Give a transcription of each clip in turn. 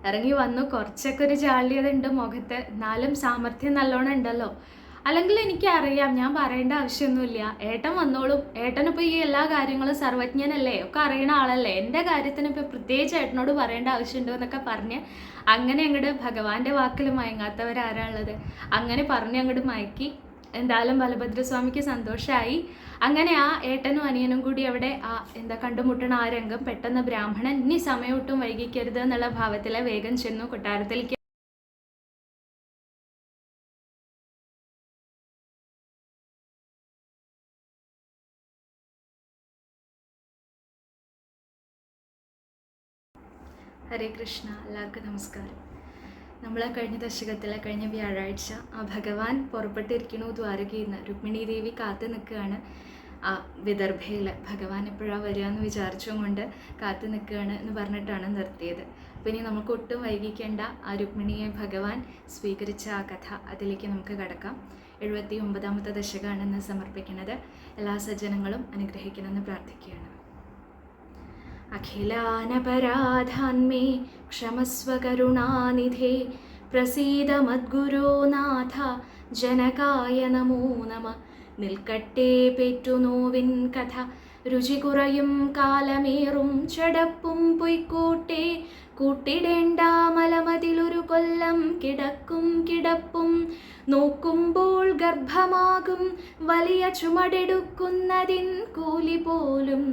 ഇറങ്ങി വന്നു. കുറച്ചൊക്കെ ഒരു ജാള്യത ഉണ്ട് മുഖത്ത്, എന്നാലും സാമർഥ്യം നല്ലോണം ഉണ്ടല്ലോ. അല്ലെങ്കിൽ എനിക്കറിയാം, ഞാൻ പറയേണ്ട ആവശ്യമൊന്നുമില്ല. ഏട്ടൻ വന്നോളും. ഏട്ടനിപ്പോൾ ഈ എല്ലാ കാര്യങ്ങളും സർവജ്ഞനല്ലേ, ഒക്കെ അറിയണ ആളല്ലേ. എൻ്റെ കാര്യത്തിന് ഇപ്പോൾ പ്രത്യേകിച്ച് ഏട്ടനോട് പറയേണ്ട ആവശ്യമുണ്ടോ എന്നൊക്കെ പറഞ്ഞ് അങ്ങനെ അങ്ങോട്ട് ഭഗവാന്റെ വാക്കിൽ മയങ്ങാത്തവരാരാളുള്ളത്. അങ്ങനെ പറഞ്ഞ് അങ്ങോട്ട് മയക്കി. എന്തായാലും ബലഭദ്രസ്വാമിക്ക് സന്തോഷമായി. അങ്ങനെ ആ ഏട്ടനും അനിയനും കൂടി അവിടെ കണ്ടുമുട്ടണ ആ രംഗം പെട്ടെന്ന് ബ്രാഹ്മണൻ ഇനി സമയമൊട്ടും വൈകിക്കരുത് എന്നുള്ള ഭാവത്തിലെ വേഗം ചെന്നു കൊട്ടാരത്തിലേക്ക്. ഹരേ കൃഷ്ണ, എല്ലാവർക്കും നമസ്കാരം. നമ്മൾ കഴിഞ്ഞ ദശകത്തിലെ കഴിഞ്ഞ വ്യാഴാഴ്ച ആ ഭഗവാൻ പുറപ്പെട്ടിരിക്കണു ദ്വാരകയിൽ നിന്ന്. രുക്മിണി ദേവി കാത്തു നിൽക്കുകയാണ് ആ വിദർഭയിൽ. ഭഗവാൻ എപ്പോഴാണ് വരിക എന്ന് വിചാരിച്ചും കൊണ്ട് കാത്തു നിൽക്കുകയാണ് എന്ന് പറഞ്ഞിട്ടാണ് നിർത്തിയത്. അപ്പോൾ ഇനി നമുക്ക് ഒട്ടും വൈകിക്കേണ്ട ആ രുക്മിണിയെ ഭഗവാൻ സ്വീകരിച്ച ആ കഥ, അതിലേക്ക് നമുക്ക് കടക്കാം. 79ാമത്തെ ദശകമാണെന്ന് സമർപ്പിക്കുന്നത്. എല്ലാ സജ്ജനങ്ങളും അനുഗ്രഹിക്കണമെന്ന് പ്രാർത്ഥിക്കുകയാണ്. അഖിലാനപരാധാന്മേ ക്ഷമസ്വ കരുണാനിധേ പ്രസീദ മദ്ഗുരോ നാഥ ജനകായ നമോ നമ. നിൽക്കട്ടെ പെറ്റുനോവിൻ കഥ, രുചി കുറയും കാലമേറും ചടപ്പും പൊയ്ക്കോട്ടെ. കൂട്ടിടേണ്ട മലമതിലൊരു കൊല്ലം കിടക്കും കിടപ്പും, നോക്കുമ്പോൾ ഗർഭമാകും വലിയ ചുമടെടുക്കുന്നതിൻ കൂലി പോലും.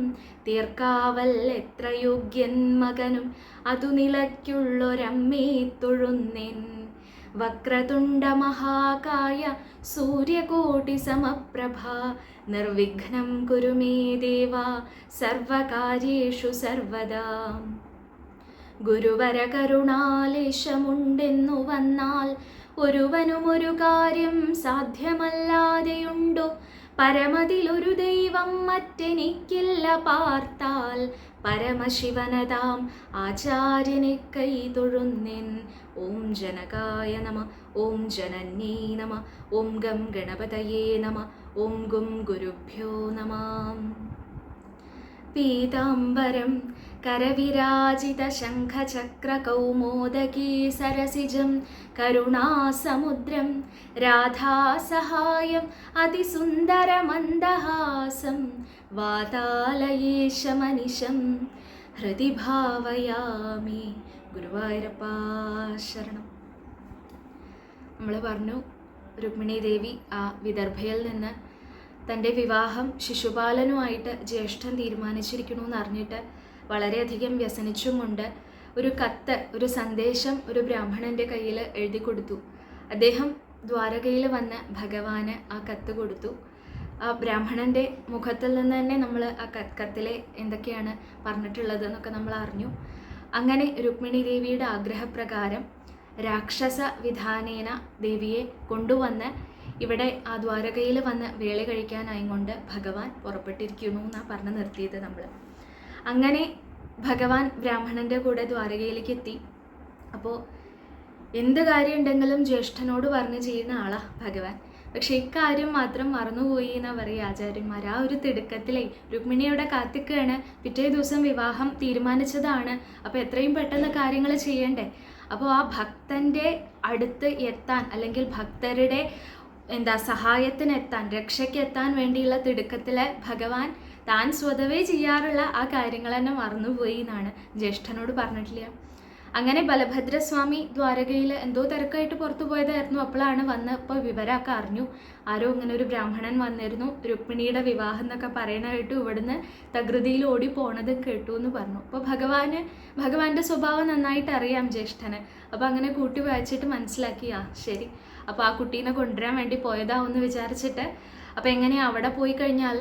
തീർക്കാവൽ എത്ര യോഗ്യൻ മകനും അതു നിലയ്ക്കുള്ളൊരമ്മേ തൊഴുന്നേൻ. വക്രതുണ്ട മഹാകായ സൂര്യകോടി സമപ്രഭ, നിർവിഘ്നം കുരു മേ ദേവ സർവകാര്യേഷു സർവദാ. ഗുരുവര കരുണാലേശമുണ്ടെന്നു വന്നാൽ ഒരുവനും ഒരു കാര്യം സാധ്യമല്ലാതെയുണ്ടോ. പരമതിലൊരു ദൈവം മറ്റെനിക്കില്ല പാർത്താൽ, പരമശിവനതാം ആചാര്യനെ കൈ തൊഴുന്നേൻ. ഓം ജനകായ നമ, ഓം ജനന്യേ നമ, ഓം ഗം ഗണപതയേ നമ, ഓം ഗും ഗുരുഭ്യോ നമ. പീതാംബരം കരവിരാജിത ശംഖചക്രകൗമോദകീ സരസിജം കരുണാസമുദ്രം രാധാസഹായം അതിസുന്ദരമന്ദഹാസം വാതാലയേശമനിശം ഹൃദി ഭാവയാമി. ഗുരുവായൂരപ്പ ശരണം. നമ്മൾ പറഞ്ഞു, രുക്മിണി ദേവി ആ വിദർഭയിൽ നിന്ന് തൻ്റെ വിവാഹം ശിശുപാലനുമായിട്ട് ജ്യേഷ്ഠൻ തീരുമാനിച്ചിരിക്കണമെന്ന് അറിഞ്ഞിട്ട് വളരെയധികം വ്യസനിച്ചും കൊണ്ട് ഒരു കത്ത്, ഒരു സന്ദേശം ഒരു ബ്രാഹ്മണൻ്റെ കയ്യിൽ എഴുതി കൊടുത്തു. അദ്ദേഹം ദ്വാരകയിൽ വന്ന് ഭഗവാന് ആ കത്ത് കൊടുത്തു. ആ ബ്രാഹ്മണൻ്റെ മുഖത്തിൽ നിന്ന് തന്നെ നമ്മൾ ആ കത്തിലെ എന്തൊക്കെയാണ് പറഞ്ഞിട്ടുള്ളത് എന്നൊക്കെ നമ്മൾ അറിഞ്ഞു. അങ്ങനെ രുക്മിണി ദേവിയുടെ ആഗ്രഹപ്രകാരം രാക്ഷസ വിധാനേന ദേവിയെ കൊണ്ടുവന്ന് ഇവിടെ ആ ദ്വാരകയിൽ വന്ന് വേള കഴിക്കാനായി കൊണ്ട് ഭഗവാൻ പുറപ്പെട്ടിരിക്കുന്നു എന്നാണ് പറഞ്ഞു നിർത്തിയത് നമ്മൾ. അങ്ങനെ ഭഗവാൻ ബ്രാഹ്മണൻ്റെ കൂടെ ദ്വാരകയിലേക്ക് എത്തി. അപ്പോൾ എന്ത് കാര്യം ഉണ്ടെങ്കിലും ജ്യേഷ്ഠനോട് പറഞ്ഞ് ചെയ്യുന്ന ആളാണ് ഭഗവാൻ. പക്ഷെ ഇക്കാര്യം മാത്രം മറന്നുപോയി എന്നാണ് പറയുക ആചാര്യന്മാർ. ആ ഒരു തിടുക്കത്തിലേ രുക്മിണിയുടെ കാത്തിക്കുകയാണ്. പിറ്റേ ദിവസം വിവാഹം തീരുമാനിച്ചതാണ്. അപ്പോൾ എത്രയും പെട്ടെന്ന് കാര്യങ്ങൾ ചെയ്യണ്ടേ. അപ്പോൾ ആ ഭക്തൻ്റെ അടുത്ത് എത്താൻ, അല്ലെങ്കിൽ ഭക്തരുടെ സഹായത്തിനെത്താൻ, രക്ഷയ്ക്കെത്താൻ വേണ്ടിയുള്ള തിടുക്കത്തിൽ ഭഗവാൻ താൻ സ്വതവേ ചെയ്യാറുള്ള ആ കാര്യങ്ങൾ തന്നെ മറന്നുപോയി എന്നാണ്. ജ്യേഷ്ഠനോട് പറഞ്ഞിട്ടില്ല. അങ്ങനെ ബലഭദ്രസ്വാമി ദ്വാരകയിൽ എന്തോ തിരക്കായിട്ട് പുറത്തു പോയതായിരുന്നു. അപ്പോഴാണ് വന്ന് ഇപ്പോൾ വിവരമൊക്കെ അറിഞ്ഞു. ആരോ ഇങ്ങനെ ഒരു ബ്രാഹ്മണൻ വന്നിരുന്നു, രുക്മിണിയുടെ വിവാഹം എന്നൊക്കെ പറയണ കേട്ടു, ഇവിടുന്ന് തകൃതിയിൽ ഓടി പോണത് കേട്ടു എന്ന് പറഞ്ഞു. അപ്പോൾ ഭഗവാന്റെ സ്വഭാവം നന്നായിട്ട് അറിയാം ജ്യേഷ്ഠന്. അപ്പോൾ അങ്ങനെ കൂട്ടി വായിച്ചിട്ട് മനസ്സിലാക്കി, ആ ശരി, അപ്പോൾ ആ കുട്ടീനെ കൊണ്ടുവരാൻ വേണ്ടി പോയതാവെന്ന് വിചാരിച്ചിട്ട്. അപ്പോൾ എങ്ങനെയാണ് അവിടെ പോയി കഴിഞ്ഞാൽ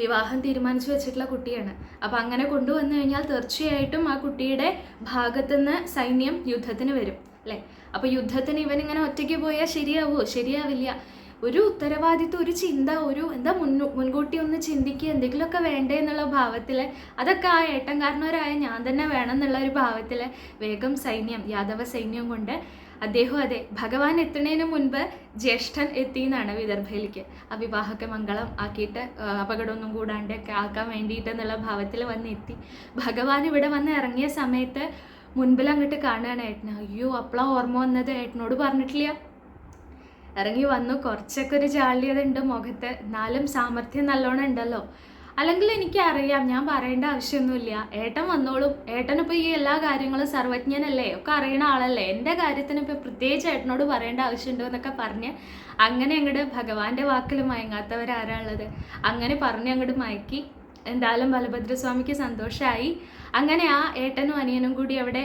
വിവാഹം തീരുമാനിച്ചു വെച്ചിട്ടുള്ള കുട്ടിയാണ്. അപ്പോൾ അങ്ങനെ കൊണ്ടുവന്നു കഴിഞ്ഞാൽ തീർച്ചയായിട്ടും ആ കുട്ടിയുടെ ഭാഗത്തുനിന്ന് സൈന്യം യുദ്ധത്തിന് വരും അല്ലേ. അപ്പോൾ യുദ്ധത്തിന് ഇവനിങ്ങനെ ഒറ്റയ്ക്ക് പോയാൽ ശരിയാവുമോ? ശരിയാവില്ല. ഒരു ഉത്തരവാദിത്വം, ഒരു ചിന്ത, ഒരു മുൻകൂട്ടി ഒന്ന് ചിന്തിക്കുക, എന്തെങ്കിലുമൊക്കെ വേണ്ടേ എന്നുള്ള ഭാവത്തിൽ, അതൊക്കെ ആ ഏട്ടൻകാരനോരായ ഞാൻ തന്നെ വേണം എന്നുള്ള ഒരു ഭാവത്തിൽ വേഗം സൈന്യം, യാദവ സൈന്യം കൊണ്ട് അദ്ദേഹം അതെ ഭഗവാൻ എത്തുന്നതിന് മുൻപ് ജ്യേഷ്ഠൻ എത്തി എന്നാണ് വിദർഭയിലേക്ക്. ആ വിവാഹമൊക്കെ മംഗളം ആക്കിയിട്ട് അപകടമൊന്നും കൂടാണ്ടൊക്കെ ആക്കാൻ വേണ്ടിയിട്ട് എന്നുള്ള ഭാവത്തിൽ വന്ന് എത്തി. ഭഗവാൻ ഇവിടെ വന്ന് ഇറങ്ങിയ സമയത്ത് മുൻപിൽ അങ്ങോട്ട് കാണുകയാണ് ഏട്ടന്. അയ്യോ, അപ്പളാ ഓർമ്മ വന്നത്, ഏട്ടനോട് പറഞ്ഞിട്ടില്ല. ഇറങ്ങി വന്നു. കുറച്ചൊക്കെ ഒരു ജാള്യത ഉണ്ട് മുഖത്ത്, എന്നാലും സാമർഥ്യം നല്ലോണം ഉണ്ടല്ലോ. അല്ലെങ്കിൽ എനിക്കറിയാം, ഞാൻ പറയേണ്ട ആവശ്യമൊന്നുമില്ല, ഏട്ടൻ വന്നോളും, ഏട്ടനിപ്പോൾ ഈ എല്ലാ കാര്യങ്ങളും സർവജ്ഞനല്ലേ, ഒക്കെ അറിയണ ആളല്ലേ, എൻ്റെ കാര്യത്തിന് ഇപ്പോൾ പ്രത്യേകിച്ച് ഏട്ടനോട് പറയേണ്ട ആവശ്യമുണ്ടോ എന്നൊക്കെ പറഞ്ഞ് അങ്ങനെ അങ്ങോട്ട് ഭഗവാന്റെ വാക്കിൽ മയങ്ങാത്തവരാരാളുള്ളത്, അങ്ങനെ പറഞ്ഞ് അങ്ങോട്ട് മയക്കി. എന്തായാലും ബലഭദ്രസ്വാമിക്ക് സന്തോഷമായി. അങ്ങനെ ആ ഏട്ടനും അനിയനും കൂടി അവിടെ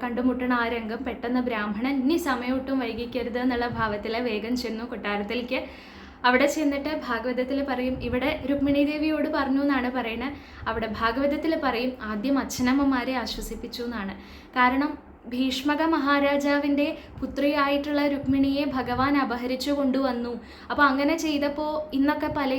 കണ്ടുമുട്ടണ ആ രംഗം പെട്ടെന്ന് ബ്രാഹ്മണൻ ഇനി സമയം ഒട്ടും വൈകിക്കരുത് എന്നുള്ള ഭാവത്തിൽ വേഗം ചെന്നു കൊട്ടാരത്തിലേക്ക്. അവിടെ ചെന്നിട്ട് ഭാഗവതത്തിൽ പറയും, ഇവിടെ രുക്മിണി ദേവിയോട് പറഞ്ഞു എന്നാണ് പറയുന്നത്. അവിടെ ഭാഗവതത്തിൽ പറയും ആദ്യം അച്ഛനമ്മമാരെ ആശ്വസിപ്പിച്ചു എന്നാണ്. കാരണം ഭീഷ്മക മഹാരാജാവിൻ്റെ പുത്രിയായിട്ടുള്ള രുക്മിണിയെ ഭഗവാൻ അപഹരിച്ചു കൊണ്ടുവന്നു. അപ്പോൾ അങ്ങനെ ചെയ്തപ്പോൾ ഇന്നൊക്കെ പല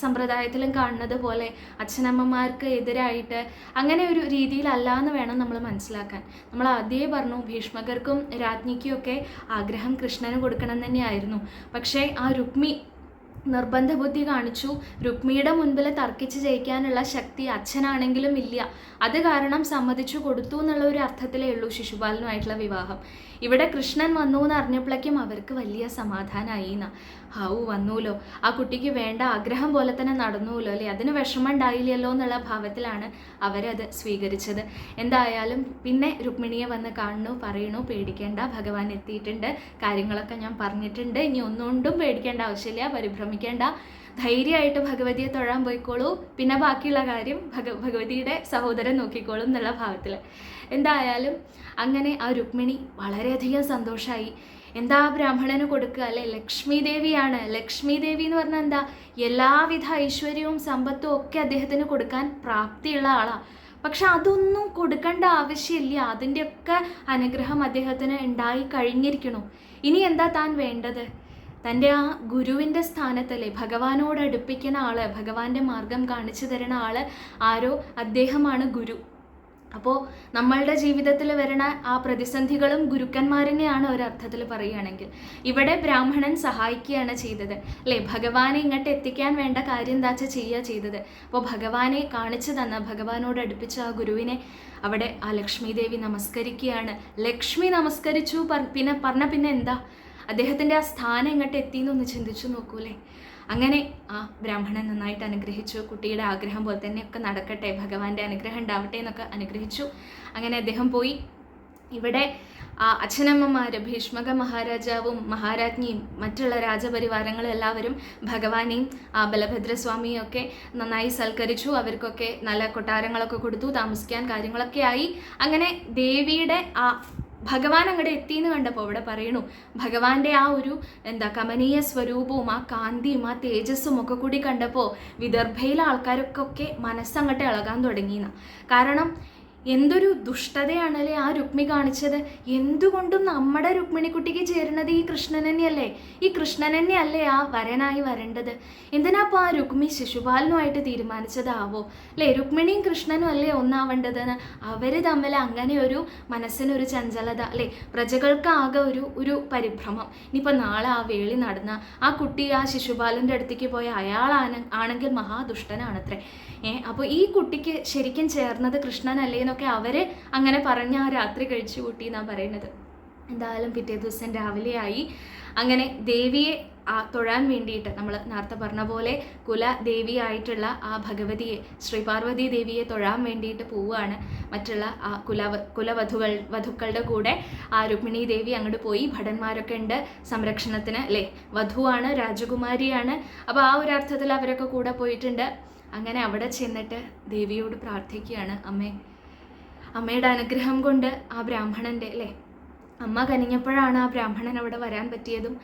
സമ്പ്രദായത്തിലും കാണുന്നത് പോലെ അച്ഛനമ്മമാർക്ക് എതിരായിട്ട് അങ്ങനെ ഒരു രീതിയിലല്ല എന്ന് വേണം നമ്മൾ മനസ്സിലാക്കാൻ. നമ്മൾ ആദ്യമേ പറഞ്ഞു, ഭീഷ്മകർക്കും രാജ്ഞിക്കും ഒക്കെ ആഗ്രഹം കൃഷ്ണന് കൊടുക്കണം തന്നെയായിരുന്നു. പക്ഷേ ആ രുക്മി നിർബന്ധ ബുദ്ധി കാണിച്ചു. രുക്മിയുടെ മുൻപിൽ തർക്കിച്ച് ജയിക്കാനുള്ള ശക്തി അച്ഛനാണെങ്കിലും ഇല്ല. അത് കാരണം സമ്മതിച്ചു കൊടുത്തു എന്നുള്ള ഒരു അർത്ഥത്തിലേ ഉള്ളൂ ശിശുപാലനുമായിട്ടുള്ള വിവാഹം. ഇവിടെ കൃഷ്ണൻ വന്നു എന്ന് അറിഞ്ഞപ്പോഴേക്കും അവർക്ക് വലിയ സമാധാനമായി എന്നാ. വന്നൂലോ, ആ കുട്ടിക്ക് വേണ്ട ആഗ്രഹം പോലെ തന്നെ നടന്നുല്ലോ അല്ലേ, അതിന് വിഷമം ഉണ്ടായില്ലല്ലോ എന്നുള്ള ഭാവത്തിലാണ് അവരത് സ്വീകരിച്ചത്. എന്തായാലും പിന്നെ രുക്മിണിയെ വന്ന് കാണുന്നു, പറയണു പേടിക്കേണ്ട, ഭഗവാൻ എത്തിയിട്ടുണ്ട്, കാര്യങ്ങളൊക്കെ ഞാൻ പറഞ്ഞിട്ടുണ്ട്, ഇനി ഒന്നുകൊണ്ടും പേടിക്കേണ്ട ആവശ്യമില്ല, പരിഭ്രമിക്കേണ്ട, ധൈര്യമായിട്ട് ഭഗവതിയെ തൊഴാൻ പോയിക്കോളൂ, പിന്നെ ബാക്കിയുള്ള കാര്യം ഭഗവതിയുടെ സഹോദരൻ നോക്കിക്കോളും എന്നുള്ള ഭാവത്തിൽ. എന്തായാലും അങ്ങനെ ആ രുക്മിണി വളരെയധികം സന്തോഷമായി. എന്താ ബ്രാഹ്മണന് കൊടുക്കുക അല്ലെ, ലക്ഷ്മി ദേവിയാണ്. ലക്ഷ്മി ദേവി എന്ന് പറഞ്ഞാൽ എന്താ, എല്ലാവിധ ഐശ്വര്യവും സമ്പത്തും ഒക്കെ അദ്ദേഹത്തിന് കൊടുക്കാൻ പ്രാപ്തിയുള്ള ആളാണ്. പക്ഷെ അതൊന്നും കൊടുക്കേണ്ട ആവശ്യമില്ല, അതിൻ്റെയൊക്കെ അനുഗ്രഹം അദ്ദേഹത്തിന് ഉണ്ടായി കഴിഞ്ഞിരിക്കണു. ഇനി എന്താ താൻ വേണ്ടത്? തൻ്റെ ആ ഗുരുവിൻ്റെ സ്ഥാനത്തല്ലേ, ഭഗവാനോട് അടുപ്പിക്കുന്ന ആള്, ഭഗവാന്റെ മാർഗം കാണിച്ചു തരുന്ന ആള് ആരോ, അദ്ദേഹമാണ് ഗുരു. അപ്പോൾ നമ്മളുടെ ജീവിതത്തിൽ വരുന്ന ആ പ്രതിസന്ധികളും ഗുരുക്കന്മാരെന്നെയാണ് ഒരർത്ഥത്തിൽ പറയുകയാണെങ്കിൽ. ഇവിടെ ബ്രാഹ്മണൻ സഹായിക്കുകയാണ് ചെയ്തത് അല്ലേ, ഭഗവാനെ ഇങ്ങോട്ട് എത്തിക്കാൻ വേണ്ട കാര്യം എന്താ ചെയ്യുക ചെയ്തത്. അപ്പോൾ ഭഗവാനെ കാണിച്ചു തന്ന, ഭഗവാനോട് അടുപ്പിച്ച ആ ഗുരുവിനെ അവിടെ ആ ലക്ഷ്മി ദേവി നമസ്കരിക്കുകയാണ്. ലക്ഷ്മി നമസ്കരിച്ചു പിന്നെ എന്താ, അദ്ദേഹത്തിൻ്റെ ആ സ്ഥാനം ഇങ്ങോട്ട് എത്തിയെന്നൊന്ന് ചിന്തിച്ചു നോക്കൂലേ. അങ്ങനെ ആ ബ്രാഹ്മണൻ നന്നായിട്ട് അനുഗ്രഹിച്ചു. കുട്ടിയുടെ ആഗ്രഹം പോലെ തന്നെയൊക്കെ നടക്കട്ടെ, ഭഗവാന്റെ അനുഗ്രഹം ഉണ്ടാവട്ടെ എന്നൊക്കെ അനുഗ്രഹിച്ചു. അങ്ങനെ അദ്ദേഹം പോയി. ഇവിടെ ആ അച്ഛനമ്മമാർ, ഭീഷ്മക മഹാരാജാവും മഹാരാജ്ഞിയും മറ്റുള്ള രാജപരിവാരങ്ങളും എല്ലാവരും ഭഗവാനെയും ആ ബലഭദ്രസ്വാമിയും ഒക്കെ നന്നായി സൽക്കരിച്ചു. അവർക്കൊക്കെ നല്ല കൊട്ടാരങ്ങളൊക്കെ കൊടുത്തു, താമസിക്കാൻ കാര്യങ്ങളൊക്കെ ആയി. അങ്ങനെ ദേവിയുടെ ആ ഭഗവാൻ അങ്ങോട്ട് എത്തിയെന്ന് കണ്ടപ്പോൾ അവിടെ പറയണു, ഭഗവാന്റെ ആ ഒരു കമനീയ സ്വരൂപവും ആ കാന്തിയും ആ തേജസ്സും ഒക്കെ കൂടി കണ്ടപ്പോൾ വിദർഭയിലെ ആൾക്കാരൊക്കെ മനസ്സങ്ങോട്ട് ഇളകാൻ തുടങ്ങിയെന്നാണ്. കാരണം എന്തൊരു ദുഷ്ടതയാണല്ലേ ആ രുക്മി കാണിച്ചത്. എന്തുകൊണ്ടും നമ്മുടെ രുക്മിണിക്കുട്ടിക്ക് ചേരുന്നത് ഈ കൃഷ്ണൻ തന്നെയല്ലേ, ഈ കൃഷ്ണൻ തന്നെയല്ലേ ആ വരനായി വരേണ്ടത്. എന്തിനാപ്പോൾ ആ രുക്മി ശിശുപാലനുമായിട്ട് തീരുമാനിച്ചതാവോ അല്ലേ, രുക്മിണിയും കൃഷ്ണനും അല്ലേ ഒന്നാവേണ്ടതെന്ന്. അവർ തമ്മിൽ അങ്ങനെ ഒരു മനസ്സിനൊരു ചഞ്ചലത അല്ലേ, പ്രജകൾക്ക് ആകെ ഒരു പരിഭ്രമം. ഇനിയിപ്പോൾ നാളെ ആ വേളി നടന്ന ആ കുട്ടി ആ ശിശുപാലൻ്റെ അടുത്തേക്ക് പോയ ആണെങ്കിൽ മഹാദുഷ്ടനാണത്രേ. അപ്പോൾ ഈ കുട്ടിക്ക് ശരിക്കും ചേർന്നത് കൃഷ്ണനല്ലേ എന്നൊക്കെ അവർ അങ്ങനെ പറഞ്ഞ് ആ രാത്രി കഴിച്ചു കൂട്ടി എന്നാണ് പറയുന്നത്. എന്തായാലും പിറ്റേ ദിവസം രാവിലെയായി. അങ്ങനെ ദേവിയെ തൊഴാൻ വേണ്ടിയിട്ട് നമ്മൾ നേരത്തെ പറഞ്ഞ പോലെ കുലദേവിയായിട്ടുള്ള ആ ഭഗവതിയെ, ശ്രീപാർവതി ദേവിയെ തൊഴാൻ വേണ്ടിയിട്ട് പോവുകയാണ്. മറ്റുള്ള ആ വധുക്കളുടെ കൂടെ ആ രുക്മിണി ദേവി അങ്ങോട്ട് പോയി. ഭടന്മാരൊക്കെ ഉണ്ട് സംരക്ഷണത്തിന് അല്ലേ, വധുവാണ്, രാജകുമാരിയാണ്. അപ്പോൾ ആ ഒരു അർത്ഥത്തിൽ അവരൊക്കെ കൂടെ പോയിട്ടുണ്ട്. അങ്ങനെ അവിടെ ചെന്നിട്ട് ദേവിയോട് പ്രാർത്ഥിക്കുകയാണ്, അമ്മയുടെ അനുഗ്രഹം കൊണ്ട് ആ ബ്രാഹ്മണൻ്റെ അല്ലേ, അമ്മ കനിഞ്ഞപ്പോഴാണ് ആ ബ്രാഹ്മണൻ അവിടെ വരാൻ പറ്റിയതും.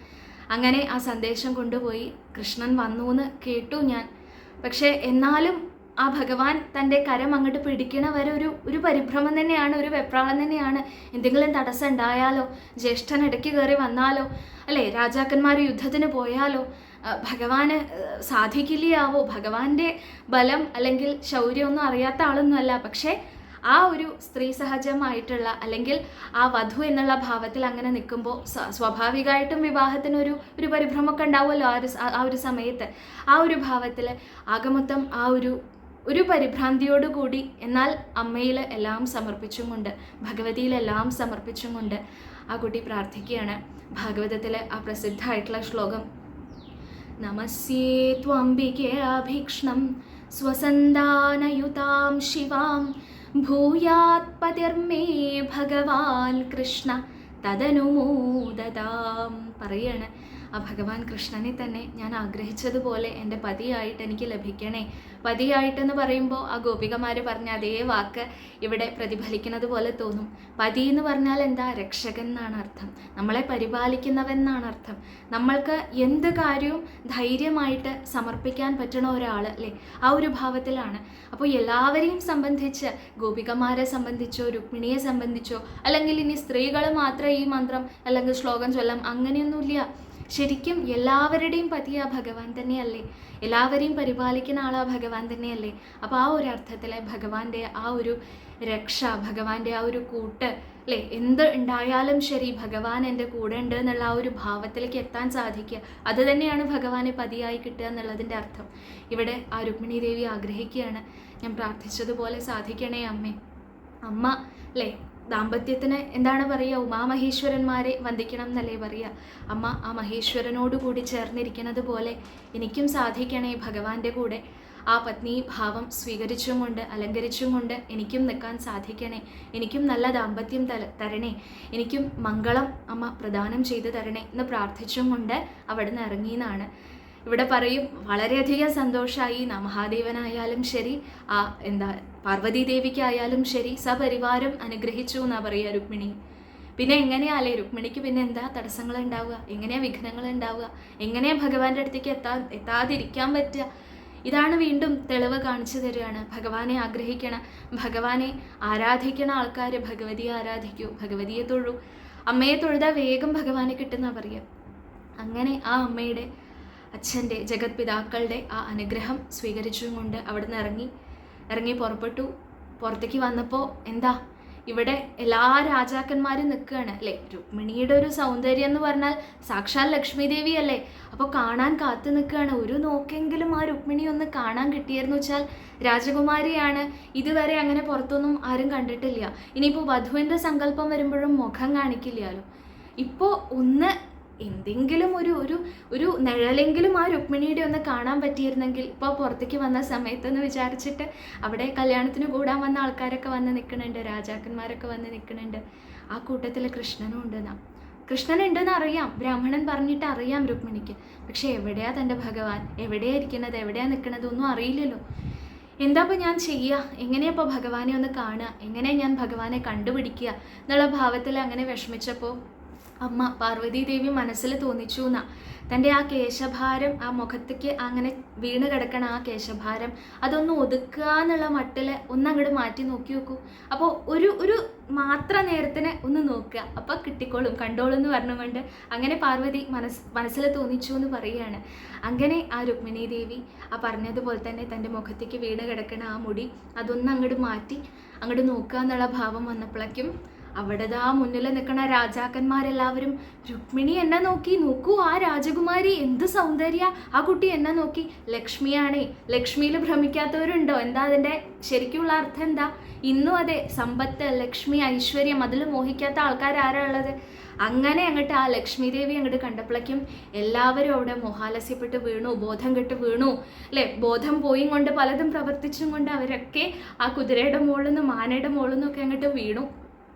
അങ്ങനെ ആ സന്ദേശം കൊണ്ടുപോയി. കൃഷ്ണൻ വന്നു എന്ന് കേട്ടു ഞാൻ. പക്ഷേ എന്നാലും ആ ഭഗവാൻ തൻ്റെ കരം അങ്ങോട്ട് പിടിക്കണ വരെ ഒരു പരിഭ്രമം തന്നെയാണ്, ഒരു വെപ്രാളം തന്നെയാണ്. എന്തെങ്കിലും തടസ്സം ഉണ്ടായാലോ, ജ്യേഷ്ഠൻ ഇടയ്ക്ക് കയറി വന്നാലോ അല്ലേ, രാജാക്കന്മാർ യുദ്ധത്തിന് പോയാലോ, ഭഗവാന് സാധിക്കില്ലയാവോ. ഭഗവാന്റെ ബലം അല്ലെങ്കിൽ ശൗര്യമൊന്നും അറിയാത്ത ആളൊന്നുമല്ല. പക്ഷേ ആ ഒരു സ്ത്രീ സഹജമായിട്ടുള്ള അല്ലെങ്കിൽ ആ വധു എന്നുള്ള ഭാവത്തിൽ അങ്ങനെ നിൽക്കുമ്പോൾ സ്വാഭാവികമായിട്ടും വിവാഹത്തിനൊരു പരിഭ്രമമൊക്കെ ഉണ്ടാവുമല്ലോ ആ ഒരു സമയത്ത്. ആ ഒരു ഭാവത്തിൽ ആകമൊത്തം ആ ഒരു പരിഭ്രാന്തിയോടുകൂടി എന്നാൽ അമ്മയിൽ എല്ലാം സമർപ്പിച്ചും കൊണ്ട്, ഭഗവതിയിലെല്ലാം സമർപ്പിച്ചും കൊണ്ട് ആ കുട്ടി പ്രാർത്ഥിക്കുകയാണ്. ഭാഗവതത്തിലെ ആ പ്രസിദ്ധമായിട്ടുള്ള ശ്ലോകം, നമസ്യേ ത്വംബികേഭിക്ഷ്ണം സ്വസന്താനയുതാം ശിവാം ഭൂയാത് പതിർമേ ഭഗവാൻ കൃഷ്ണ തദനുമോദതാം. പറയാണ്, ആ ഭഗവാൻ കൃഷ്ണനെ തന്നെ ഞാൻ ആഗ്രഹിച്ചതുപോലെ എൻ്റെ പതിയായിട്ട് എനിക്ക് ലഭിക്കണേ. പതിയായിട്ടെന്ന് പറയുമ്പോൾ ആ ഗോപികമാർ പറഞ്ഞ അതേ വാക്ക് ഇവിടെ പ്രതിഫലിക്കുന്നത് പോലെ തോന്നും. പതി എന്ന് പറഞ്ഞാൽ എന്താ? രക്ഷകൻ എന്നാണ് അർത്ഥം, നമ്മളെ പരിപാലിക്കുന്നവൻ എന്നാണ് അർത്ഥം. നമ്മൾക്ക് എന്ത് കാര്യവും ധൈര്യമായിട്ട് സമർപ്പിക്കാൻ പറ്റണ ഒരാൾ അല്ലേ, ആ ഒരു ഭാവത്തിലാണ്. അപ്പോൾ എല്ലാവരെയും സംബന്ധിച്ച്, ഗോപികമാരെ സംബന്ധിച്ചോ രുക്മിണിയെ സംബന്ധിച്ചോ, അല്ലെങ്കിൽ ഇനി സ്ത്രീകൾ മാത്രം ഈ മന്ത്രം അല്ലെങ്കിൽ ശ്ലോകം ചൊല്ലാം അങ്ങനെയൊന്നുമില്ല. ശരിക്കും എല്ലാവരുടെയും പതി ആ ഭഗവാൻ തന്നെയല്ലേ, എല്ലാവരെയും പരിപാലിക്കുന്ന ആളാ ഭഗവാൻ തന്നെയല്ലേ. അപ്പോൾ ആ ഒരു അർത്ഥത്തിൽ ഭഗവാന്റെ ആ ഒരു രക്ഷ, ഭഗവാന്റെ ആ ഒരു കൂട്ട് അല്ലേ, എന്ത് ഉണ്ടായാലും ശരി ഭഗവാൻ എൻ്റെ കൂടെ ഉണ്ട് എന്നുള്ള ആ ഒരു ഭാവത്തിലേക്ക് എത്താൻ സാധിക്കുക, അത് തന്നെയാണ് ഭഗവാനെ പതിയായി കിട്ടുക എന്നുള്ളതിൻ്റെ അർത്ഥം. ഇവിടെ ആ രുക്മിണി ദേവി ആഗ്രഹിക്കുകയാണ്, ഞാൻ പ്രാർത്ഥിച്ചതുപോലെ സാധിക്കണേ അമ്മേ. അമ്മ അല്ലേ, ദാമ്പത്യത്തിന് എന്താണ് പറയുക, ഉമാമഹേശ്വരന്മാരെ വന്ദിക്കണം എന്നല്ലേ പറയുക. അമ്മ ആ മഹേശ്വരനോടുകൂടി ചേർന്നിരിക്കുന്നത് പോലെ എനിക്കും സാധിക്കണേ ഭഗവാന്റെ കൂടെ ആ പത്നി ഭാവം സ്വീകരിച്ചും കൊണ്ട് അലങ്കരിച്ചും കൊണ്ട് എനിക്കും നിൽക്കാൻ സാധിക്കണേ. എനിക്കും നല്ല ദാമ്പത്യം തരണേ, എനിക്കും മംഗളം അമ്മ പ്രദാനം ചെയ്തു തരണേ എന്ന് പ്രാർത്ഥിച്ചും കൊണ്ട് അവിടെ നിന്ന് ഇറങ്ങിയെന്നാണ് ഇവിടെ പറയും. വളരെയധികം സന്തോഷമായി. മഹാദേവനായാലും ശരി, ആ പാർവതീദേവിക്കായാലും ശരി, സപരിവാരം അനുഗ്രഹിച്ചു എന്നാ പറയുക രുക്മിണി. പിന്നെ എങ്ങനെയാലേ രുക്മിണിക്ക് പിന്നെ എന്താ തടസ്സങ്ങൾ ഉണ്ടാവുക, എങ്ങനെയാ വിഘ്നങ്ങൾ ഉണ്ടാവുക, എങ്ങനെയാ ഭഗവാന്റെ അടുത്തേക്ക് എത്താതിരിക്കാൻ പറ്റുക? ഇതാണ് വീണ്ടും തെളിവ് കാണിച്ചു തരികയാണ്. ഭഗവാനെ ആഗ്രഹിക്കണം, ഭഗവാനെ ആരാധിക്കണ ആൾക്കാർ ഭഗവതിയെ ആരാധിക്കൂ, ഭഗവതിയെ തൊഴൂ. അമ്മയെ തൊഴുതാൽ വേഗം ഭഗവാനെ കിട്ടുന്ന പറയുക. അങ്ങനെ ആ അമ്മയുടെ അച്ഛൻ്റെ ജഗത് പിതാക്കളുടെ ആ അനുഗ്രഹം സ്വീകരിച്ചും കൊണ്ട് അവിടെ നിന്ന് ഇറങ്ങി പുറപ്പെട്ടു. പുറത്തേക്ക് വന്നപ്പോൾ എന്താ, ഇവിടെ എല്ലാ രാജാക്കന്മാരും നിൽക്കുകയാണ് അല്ലേ. രുക്മിണിയുടെ ഒരു സൗന്ദര്യം എന്ന് പറഞ്ഞാൽ സാക്ഷാൽ ലക്ഷ്മി ദേവി അല്ലേ. അപ്പോൾ കാണാൻ കാത്തു നിൽക്കുകയാണ്. ഒരു നോക്കെങ്കിലും ആ രുക്മിണി ഒന്ന് കാണാൻ കിട്ടിയെന്ന് വെച്ചാൽ രാജകുമാരിയാണ്. ഇതുവരെ അങ്ങനെ പുറത്തൊന്നും ആരും കണ്ടിട്ടില്ല. ഇനിയിപ്പോൾ വധുവിൻ്റെ സങ്കല്പം വരുമ്പോഴും മുഖം കാണിക്കില്ലല്ലോ. ഇപ്പോൾ ഒന്ന് എന്തെങ്കിലും ഒരു നിഴലെങ്കിലും ആ രുക്മിണിയുടെ ഒന്ന് കാണാൻ പറ്റിയിരുന്നെങ്കിൽ, ഇപ്പോൾ പുറത്തേക്ക് വന്ന സമയത്തെന്ന് വിചാരിച്ചിട്ട് അവിടെ കല്യാണത്തിന് കൂടാൻ വന്ന ആൾക്കാരൊക്കെ വന്ന് നിൽക്കുന്നുണ്ട്, രാജാക്കന്മാരൊക്കെ വന്ന് നിൽക്കുന്നുണ്ട്. ആ കൂട്ടത്തിൽ കൃഷ്ണനും ഉണ്ടെന്നാ. കൃഷ്ണനുണ്ടെന്ന് അറിയാം, ബ്രാഹ്മണൻ പറഞ്ഞിട്ട് അറിയാം രുക്മിണിക്ക്. പക്ഷെ എവിടെയാ തൻ്റെ ഭഗവാൻ, എവിടെയാ ഇരിക്കുന്നത്, എവിടെയാ നിൽക്കുന്നത് ഒന്നും അറിയില്ലല്ലോ. എന്താ ഇപ്പോൾ ഞാൻ ചെയ്യുക, എങ്ങനെയാ ഇപ്പോൾ ഭഗവാനെ ഒന്ന് കാണുക, എങ്ങനെയാണ് ഞാൻ ഭഗവാനെ കണ്ടുപിടിക്കുക എന്നുള്ള ഭാവത്തിൽ അങ്ങനെ വിഷമിച്ചപ്പോൾ അമ്മ പാർവതീദേവി മനസ്സിൽ തോന്നിച്ചു എന്നാ, തൻ്റെ ആ കേശഭാരം, ആ മുഖത്തേക്ക് അങ്ങനെ വീണ് കിടക്കണ ആ കേശഭാരം അതൊന്ന് ഒതുക്കുക എന്നുള്ള മട്ടിൽ ഒന്നങ്ങോട്ട് മാറ്റി നോക്കി നോക്കൂ. അപ്പോൾ ഒരു മാത്ര നേരത്തിന് ഒന്ന് നോക്കുക, അപ്പോൾ കിട്ടിക്കോളും, കണ്ടോളും എന്ന് പറഞ്ഞുകൊണ്ട് അങ്ങനെ പാർവതി മനസ്സിൽ തോന്നിച്ചു എന്ന് പറയുകയാണ്. അങ്ങനെ ആ രുക്മിണി ദേവി ആ പറഞ്ഞതുപോലെ തന്നെ തൻ്റെ മുഖത്തേക്ക് വീണ് കിടക്കണ ആ മുടി അതൊന്ന് അങ്ങോട്ട് മാറ്റി അങ്ങോട്ട് നോക്കുക എന്നുള്ള ഭാവം വന്നപ്പോഴേക്കും അവിടെ ആ മുന്നിൽ നിൽക്കുന്ന രാജാക്കന്മാരെല്ലാവരും രുക്മിണി എന്നെ നോക്കി, നോക്കൂ ആ രാജകുമാരി എന്ത് സൗന്ദര്യ, ആ കുട്ടി എന്നെ നോക്കി, ലക്ഷ്മിയാണേ. ലക്ഷ്മിയിൽ ഭ്രമിക്കാത്തവരുണ്ടോ? എന്താ അതിൻ്റെ ശരിക്കുള്ള അർത്ഥം എന്താ? ഇന്നും അതെ, സമ്പത്ത്, ലക്ഷ്മി, ഐശ്വര്യം, അതിൽ മോഹിക്കാത്ത ആൾക്കാർ ആരാ ഉള്ളത്? അങ്ങനെ അങ്ങോട്ട് ആ ലക്ഷ്മി ദേവി അങ്ങോട്ട് കണ്ടപ്പോഴേക്കും എല്ലാവരും അവിടെ മോഹാലസ്യപ്പെട്ട് വീണു, ബോധം കെട്ട് വീണു അല്ലേ. ബോധം പോയും കൊണ്ട് പലതും പ്രവർത്തിച്ചും കൊണ്ട് അവരൊക്കെ ആ കുതിരയുടെ മുകളിൽ നിന്നും ആനയുടെ മുകളിൽ നിന്നൊക്കെ അങ്ങോട്ട് വീണു.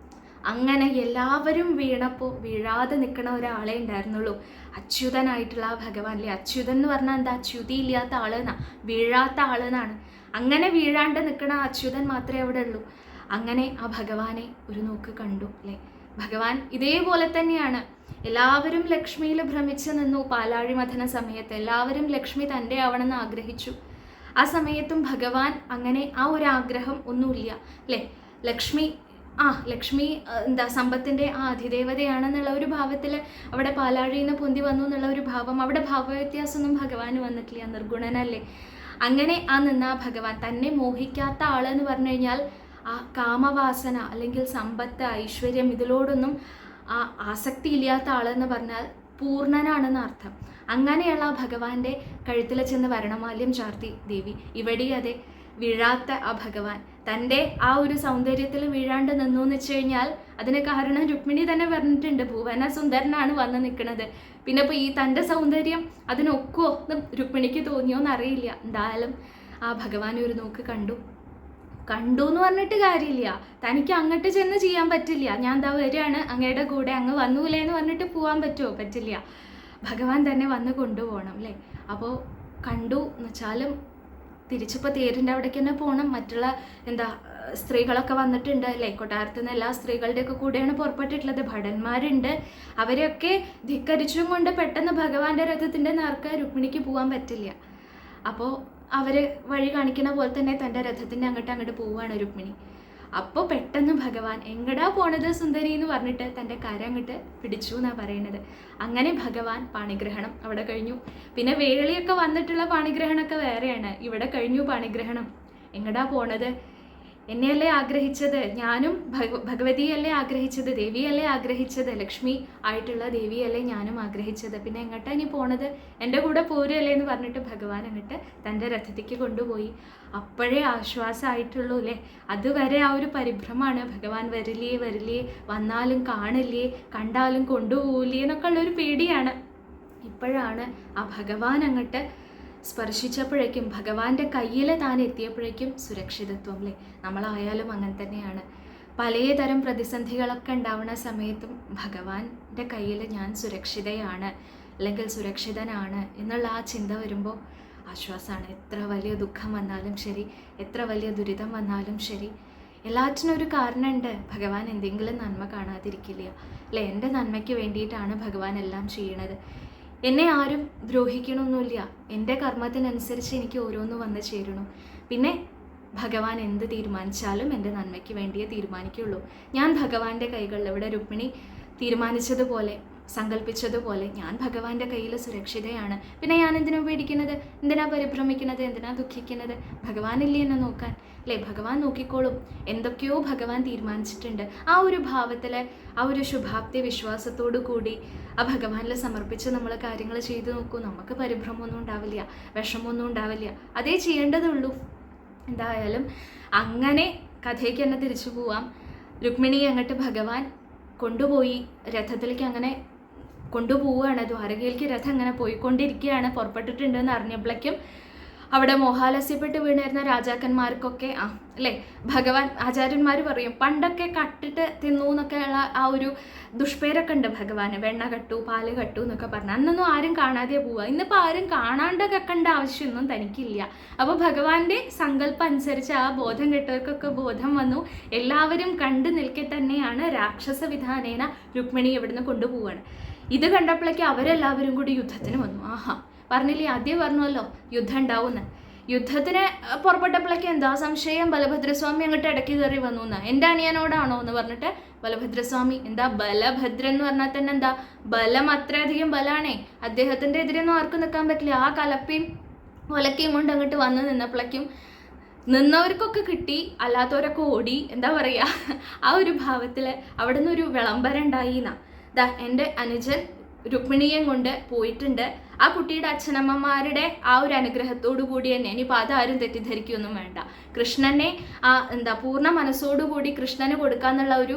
അങ്ങനെ എല്ലാവരും വീണപ്പോൾ വീഴാതെ നിൽക്കണ ഒരാളെ ഉണ്ടായിരുന്നുള്ളൂ, അച്യുതനായിട്ടുള്ള ആ ഭഗവാൻ അല്ലേ. അച്യുതൻ എന്ന് പറഞ്ഞാൽ എന്താ? ച്യുതിയില്ലാത്ത ആളെന്നാ, വീഴാത്ത ആളെന്നാണ്. അങ്ങനെ വീഴാണ്ട് നിൽക്കണ അച്യുതൻ മാത്രമേ അവിടെ ഉള്ളൂ. അങ്ങനെ ആ ഭഗവാനെ ഒരു നോക്ക് കണ്ടു അല്ലേ. ഭഗവാൻ ഇതേപോലെ തന്നെയാണ്. എല്ലാവരും ലക്ഷ്മിയിൽ ഭ്രമിച്ച് നിന്നു. പാലാഴി മഥന സമയത്ത് എല്ലാവരും ലക്ഷ്മി തൻ്റെ ആവണമെന്ന് ആഗ്രഹിച്ചു. ആ സമയത്തും ഭഗവാൻ അങ്ങനെ ആ ഒരു ആഗ്രഹം ഒന്നുമില്ല അല്ലേ. ലക്ഷ്മി സമ്പത്തിൻ്റെ ആ അധിദേവതയാണെന്നുള്ള ഒരു ഭാവത്തിൽ അവിടെ പാലാഴിയിൽ നിന്ന് പൊന്തി വന്നു എന്നുള്ള ഒരു ഭാവം, അവിടെ ഭാവവ്യത്യാസമൊന്നും ഭഗവാന് വന്നിട്ടില്ല, നിർഗുണനല്ലേ. അങ്ങനെ ആ നിന്ന ഭഗവാൻ തന്നെ മോഹിക്കാത്ത ആളെന്ന് പറഞ്ഞു കഴിഞ്ഞാൽ ആ കാമവാസന അല്ലെങ്കിൽ സമ്പത്ത്, ഐശ്വര്യം ഇതിലോടൊന്നും ആ ആസക്തി ഇല്ലാത്ത ആളെന്ന് പറഞ്ഞാൽ പൂർണ്ണനാണെന്ന് അർത്ഥം. അങ്ങനെയുള്ള ഭഗവാന്റെ കഴുത്തിൽ ചെന്ന് വരണമാല്യം ചാർത്തി ദേവി. ഇവിടെ അതെ വീഴാത്ത ആ ഭഗവാൻ തൻ്റെ ആ ഒരു സൗന്ദര്യത്തിൽ വീഴാണ്ട് നിന്നു എന്ന് വെച്ച് കഴിഞ്ഞാൽ അതിന് കാരണം രുക്മിണി തന്നെ പറഞ്ഞിട്ടുണ്ട്, ഭുവന സുന്ദരനാണ് വന്ന് നിൽക്കുന്നത്. പിന്നെ ഇപ്പോൾ ഈ തൻ്റെ സൗന്ദര്യം അതിനൊക്കുമോ എന്ന് രുക്മിണിക്ക് തോന്നിയോ എന്നറിയില്ല. എന്തായാലും ആ ഭഗവാനെ ഒരു നോക്ക് കണ്ടു എന്ന് പറഞ്ഞിട്ട് കാര്യമില്ല, തനിക്ക് അങ്ങോട്ട് ചെന്ന് ചെയ്യാൻ പറ്റില്ല. ഞാൻ എന്താ വരികയാണ് അങ്ങയുടെ കൂടെ, അങ്ങ് വന്നൂലേ എന്ന് പറഞ്ഞിട്ട് പോകാൻ പറ്റുമോ? പറ്റില്ല. ഭഗവാൻ തന്നെ വന്ന് കൊണ്ടുപോകണം അല്ലേ. അപ്പോൾ കണ്ടു എന്ന് വെച്ചാലും തിരിച്ചിപ്പോൾ തേരിൻ്റെ അവിടേക്ക് തന്നെ പോകണം. മറ്റുള്ള സ്ത്രീകളൊക്കെ വന്നിട്ടുണ്ട് അല്ലേ, കൊട്ടാരത്തിൽ നിന്ന് എല്ലാ സ്ത്രീകളുടെയൊക്കെ കൂടെയാണ് പുറപ്പെട്ടിട്ടുള്ളത്. ഭടന്മാരുണ്ട്. അവരെയൊക്കെ ധിക്കരിച്ചും കൊണ്ട് പെട്ടെന്ന് ഭഗവാന്റെ രഥത്തിൻ്റെ നേർക്ക് രുക്മിണിക്ക് പോകാൻ പറ്റില്ല. അപ്പോൾ അവർ വഴി കാണിക്കുന്ന പോലെ തന്നെ തൻ്റെ രഥത്തിൻ്റെ അങ്ങോട്ട് പോവുകയാണ് രുക്മിണി. അപ്പോൾ പെട്ടെന്ന് ഭഗവാൻ എങ്ങടാ പോണത് സുന്ദരി എന്ന് പറഞ്ഞിട്ട് തൻ്റെ കര അങ്ങോട്ട് പിടിച്ചു എന്നാണ് പറയുന്നത്. അങ്ങനെ ഭഗവാൻ പാണിഗ്രഹണം അവിടെ കഴിഞ്ഞു. പിന്നെ വേളിയൊക്കെ വന്നിട്ടുള്ള പാണിഗ്രഹണമൊക്കെ വേറെയാണ്. ഇവിടെ കഴിഞ്ഞു പാണിഗ്രഹണം. എങ്ങടാ പോണത്? എന്നെയല്ലേ ആഗ്രഹിച്ചത്, ഞാനും ഭഗവതിയല്ലേ ആഗ്രഹിച്ചത്, ദേവിയല്ലേ ആഗ്രഹിച്ചത്, ലക്ഷ്മി ആയിട്ടുള്ള ദേവിയല്ലേ ഞാനും ആഗ്രഹിച്ചത്. പിന്നെ എങ്ങോട്ടാ ഇനി പോണത്? എൻ്റെ കൂടെ പോരുമല്ലേ എന്ന് പറഞ്ഞിട്ട് ഭഗവാൻ അങ്ങോട്ട് തൻ്റെ രഥത്തിക്ക് കൊണ്ടുപോയി. അപ്പോഴേ ആശ്വാസമായിട്ടുള്ളൂ അല്ലേ. അതുവരെ ആ ഒരു പരിഭ്രമാണ്, ഭഗവാൻ വരില്ലേ, വന്നാലും കാണില്ലേ, കണ്ടാലും കൊണ്ടുപോകില്ലേ എന്നൊക്കെ ഉള്ളൊരു പേടിയാണ്. ഇപ്പോഴാണ് ആ ഭഗവാൻ അങ്ങോട്ട് സ്പർശിച്ചപ്പോഴേക്കും, ഭഗവാന്റെ കയ്യിൽ താൻ എത്തിയപ്പോഴേക്കും സുരക്ഷിതത്വം അല്ലേ. നമ്മളായാലും അങ്ങനെ തന്നെയാണ്. പലതരം പ്രതിസന്ധികളൊക്കെ ഉണ്ടാവുന്ന സമയത്തും ഭഗവാന്റെ കയ്യിൽ ഞാൻ സുരക്ഷിതയാണ് അല്ലെങ്കിൽ സുരക്ഷിതനാണ് എന്നുള്ള ആ ചിന്ത വരുമ്പോൾ ആശ്വാസമാണ്. എത്ര വലിയ ദുഃഖം വന്നാലും ശരി, എത്ര വലിയ ദുരിതം വന്നാലും ശരി, എല്ലാറ്റിനും ഒരു കാരണമുണ്ട്. ഭഗവാൻ എന്തെങ്കിലും നന്മ കാണാതിരിക്കില്ല അല്ലേ. എൻ്റെ നന്മയ്ക്ക് വേണ്ടിയിട്ടാണ് ഭഗവാൻ എല്ലാം ചെയ്യണത്. എന്നെ ആരും ദ്രോഹിക്കണമൊന്നുമില്ല. എൻ്റെ കർമ്മത്തിനനുസരിച്ച് എനിക്ക് ഓരോന്നും വന്ന് ചേരണം. പിന്നെ ഭഗവാൻ എന്ത് തീരുമാനിച്ചാലും എൻ്റെ നന്മയ്ക്ക് വേണ്ടിയേ തീരുമാനിക്കുള്ളൂ. ഞാൻ ഭഗവാന്റെ കൈകളിൽ, ഇവിടെ രുക്മിണി തീരുമാനിച്ചതുപോലെ സങ്കല്പിച്ചതുപോലെ ഞാൻ ഭഗവാന്റെ കയ്യിൽ സുരക്ഷിതയാണ്. പിന്നെ ഞാൻ എന്തിനാ പേടിക്കുന്നത്, എന്തിനാ പരിഭ്രമിക്കുന്നത്, എന്തിനാ ദുഃഖിക്കുന്നത്? ഭഗവാനില്ലേ എന്നെ നോക്കാൻ അല്ലേ. ഭഗവാൻ നോക്കിക്കോളും. എന്തൊക്കെയോ ഭഗവാൻ തീരുമാനിച്ചിട്ടുണ്ട്. ആ ഒരു ഭാവത്തിൽ, ആ ഒരു ശുഭാപ്തി വിശ്വാസത്തോടു കൂടി ആ ഭഗവാനിൽ സമർപ്പിച്ച് നമ്മൾ കാര്യങ്ങൾ ചെയ്തു നോക്കൂ. നമുക്ക് പരിഭ്രമമൊന്നും ഉണ്ടാവില്ല, വിഷമമൊന്നും ഉണ്ടാവില്ല. അതേ ചെയ്യേണ്ടതുള്ളൂ. എന്തായാലും അങ്ങനെ കഥയ്ക്ക് തന്നെ തിരിച്ചു പോവാം. രുക്മിണിയെ അങ്ങോട്ട് ഭഗവാൻ കൊണ്ടുപോയി രഥത്തിലേക്ക് അങ്ങനെ കൊണ്ടുപോവുകയാണ്. ദ്വാരകയിലേക്ക് രഥം അങ്ങനെ പോയിക്കൊണ്ടിരിക്കുകയാണ്. പുറപ്പെട്ടിട്ടുണ്ടെന്ന് അറിഞ്ഞപ്പോഴേക്കും അവിടെ മോഹാലസ്യപ്പെട്ട് വീണിരുന്ന രാജാക്കന്മാർക്കൊക്കെ അല്ലേ, ഭഗവാൻ ആചാര്യന്മാർ പറയും പണ്ടൊക്കെ കട്ടിട്ട് തിന്നു എന്നൊക്കെ ഉള്ള ആ ഒരു ദുഷ്പേരൊക്കെ ഉണ്ട് ഭഗവാന്. വെണ്ണ കട്ടു, പാല് കട്ടു എന്നൊക്കെ പറഞ്ഞു. അന്നൊന്നും ആരും കാണാതെ പോവുക. ഇന്നിപ്പോൾ ആരും കാണാണ്ട് കക്കേണ്ട ആവശ്യമൊന്നും തനിക്കില്ല. അപ്പോൾ ഭഗവാന്റെ സങ്കല്പം അനുസരിച്ച് ആ ബോധം കെട്ടവർക്കൊക്കെ ബോധം വന്നു. എല്ലാവരും കണ്ടു നിൽക്കെ തന്നെയാണ് രാക്ഷസ വിധാനേന രുക്മിണി ഇവിടുന്ന് കൊണ്ടുപോവാണ്. ഇത് കണ്ടപ്പോഴേക്കും അവരെല്ലാവരും കൂടി യുദ്ധത്തിന് വന്നു. പറഞ്ഞില്ലേ, ആദ്യം പറഞ്ഞല്ലോ യുദ്ധം ഉണ്ടാവുമെന്ന്. യുദ്ധത്തിന് പുറപ്പെട്ടപ്പോഴേക്കും എന്താ സംശയം, ബലഭദ്രസ്വാമി അങ്ങോട്ട് ഇടയ്ക്ക് കയറി വന്നു എന്ന്. എൻ്റെ അനിയനോടാണോ എന്ന് പറഞ്ഞിട്ട് ബലഭദ്രസ്വാമി, എന്താ ബലഭദ്രൻ എന്ന് പറഞ്ഞാൽ തന്നെ എന്താ ബലം, അത്രയധികം ബലാണേ. അദ്ദേഹത്തിൻ്റെ എതിരൊന്നും ആർക്കും നിൽക്കാൻ പറ്റില്ല. ആ കലപ്പയും ഒലക്കയും കൊണ്ട് അങ്ങോട്ട് വന്ന് നിന്നപ്പോഴേക്കും നിന്നവർക്കൊക്കെ കിട്ടി, അല്ലാത്തവരൊക്കെ ഓടി. എന്താ പറയുക, ആ ഒരു ഭാവത്തിൽ അവിടെ നിന്നൊരു വിളംബരം ഉണ്ടായി എന്നാ. എൻ്റെ അനുജൻ രുക്മിണിയെയും കൊണ്ട് പോയിട്ടുണ്ട്. ആ കുട്ടിയുടെ അച്ഛനമ്മമാരുടെ ആ ഒരു അനുഗ്രഹത്തോടു കൂടി തന്നെ, ഇനിയിപ്പോൾ അതാരും തെറ്റിദ്ധരിക്കുകയൊന്നും വേണ്ട. കൃഷ്ണനെ പൂർണ്ണ മനസ്സോടുകൂടി കൃഷ്ണന് കൊടുക്കാന്നുള്ള ഒരു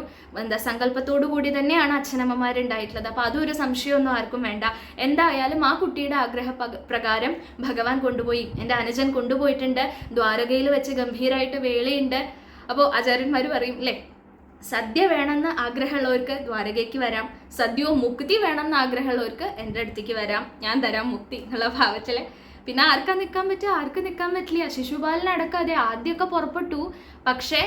സങ്കല്പത്തോടു കൂടി തന്നെയാണ് അച്ഛനമ്മമാരുണ്ടായിട്ടുള്ളത്. അപ്പോൾ അതൊരു സംശയമൊന്നും ആർക്കും വേണ്ട. എന്തായാലും ആ കുട്ടിയുടെ ആഗ്രഹ പ്രകാരം ഭഗവാൻ കൊണ്ടുപോയി, എൻ്റെ അനുജൻ കൊണ്ടുപോയിട്ടുണ്ട്. ദ്വാരകയിൽ വെച്ച് ഗംഭീരമായിട്ട് വേളയുണ്ട്. അപ്പോൾ ആചാര്യന്മാർ പറയും അല്ലേ, സദ്യ വേണമെന്ന് ആഗ്രഹമുള്ളവർക്ക് ദ്വാരകയ്ക്ക് വരാം, സദ്യവും മുക്തി വേണമെന്ന് ആഗ്രഹമുള്ളവർക്ക് എൻ്റെ അടുത്തേക്ക് വരാം, ഞാൻ തരാം മുക്തി എന്നുള്ള ഭാവത്തിൽ. പിന്നെ ആർക്കാ നിൽക്കാൻ പറ്റുക, ആർക്കും നിൽക്കാൻ പറ്റില്ല. ശിശുപാലനടക്കം അതെ ആദ്യമൊക്കെ പുറപ്പെട്ടു. പക്ഷേ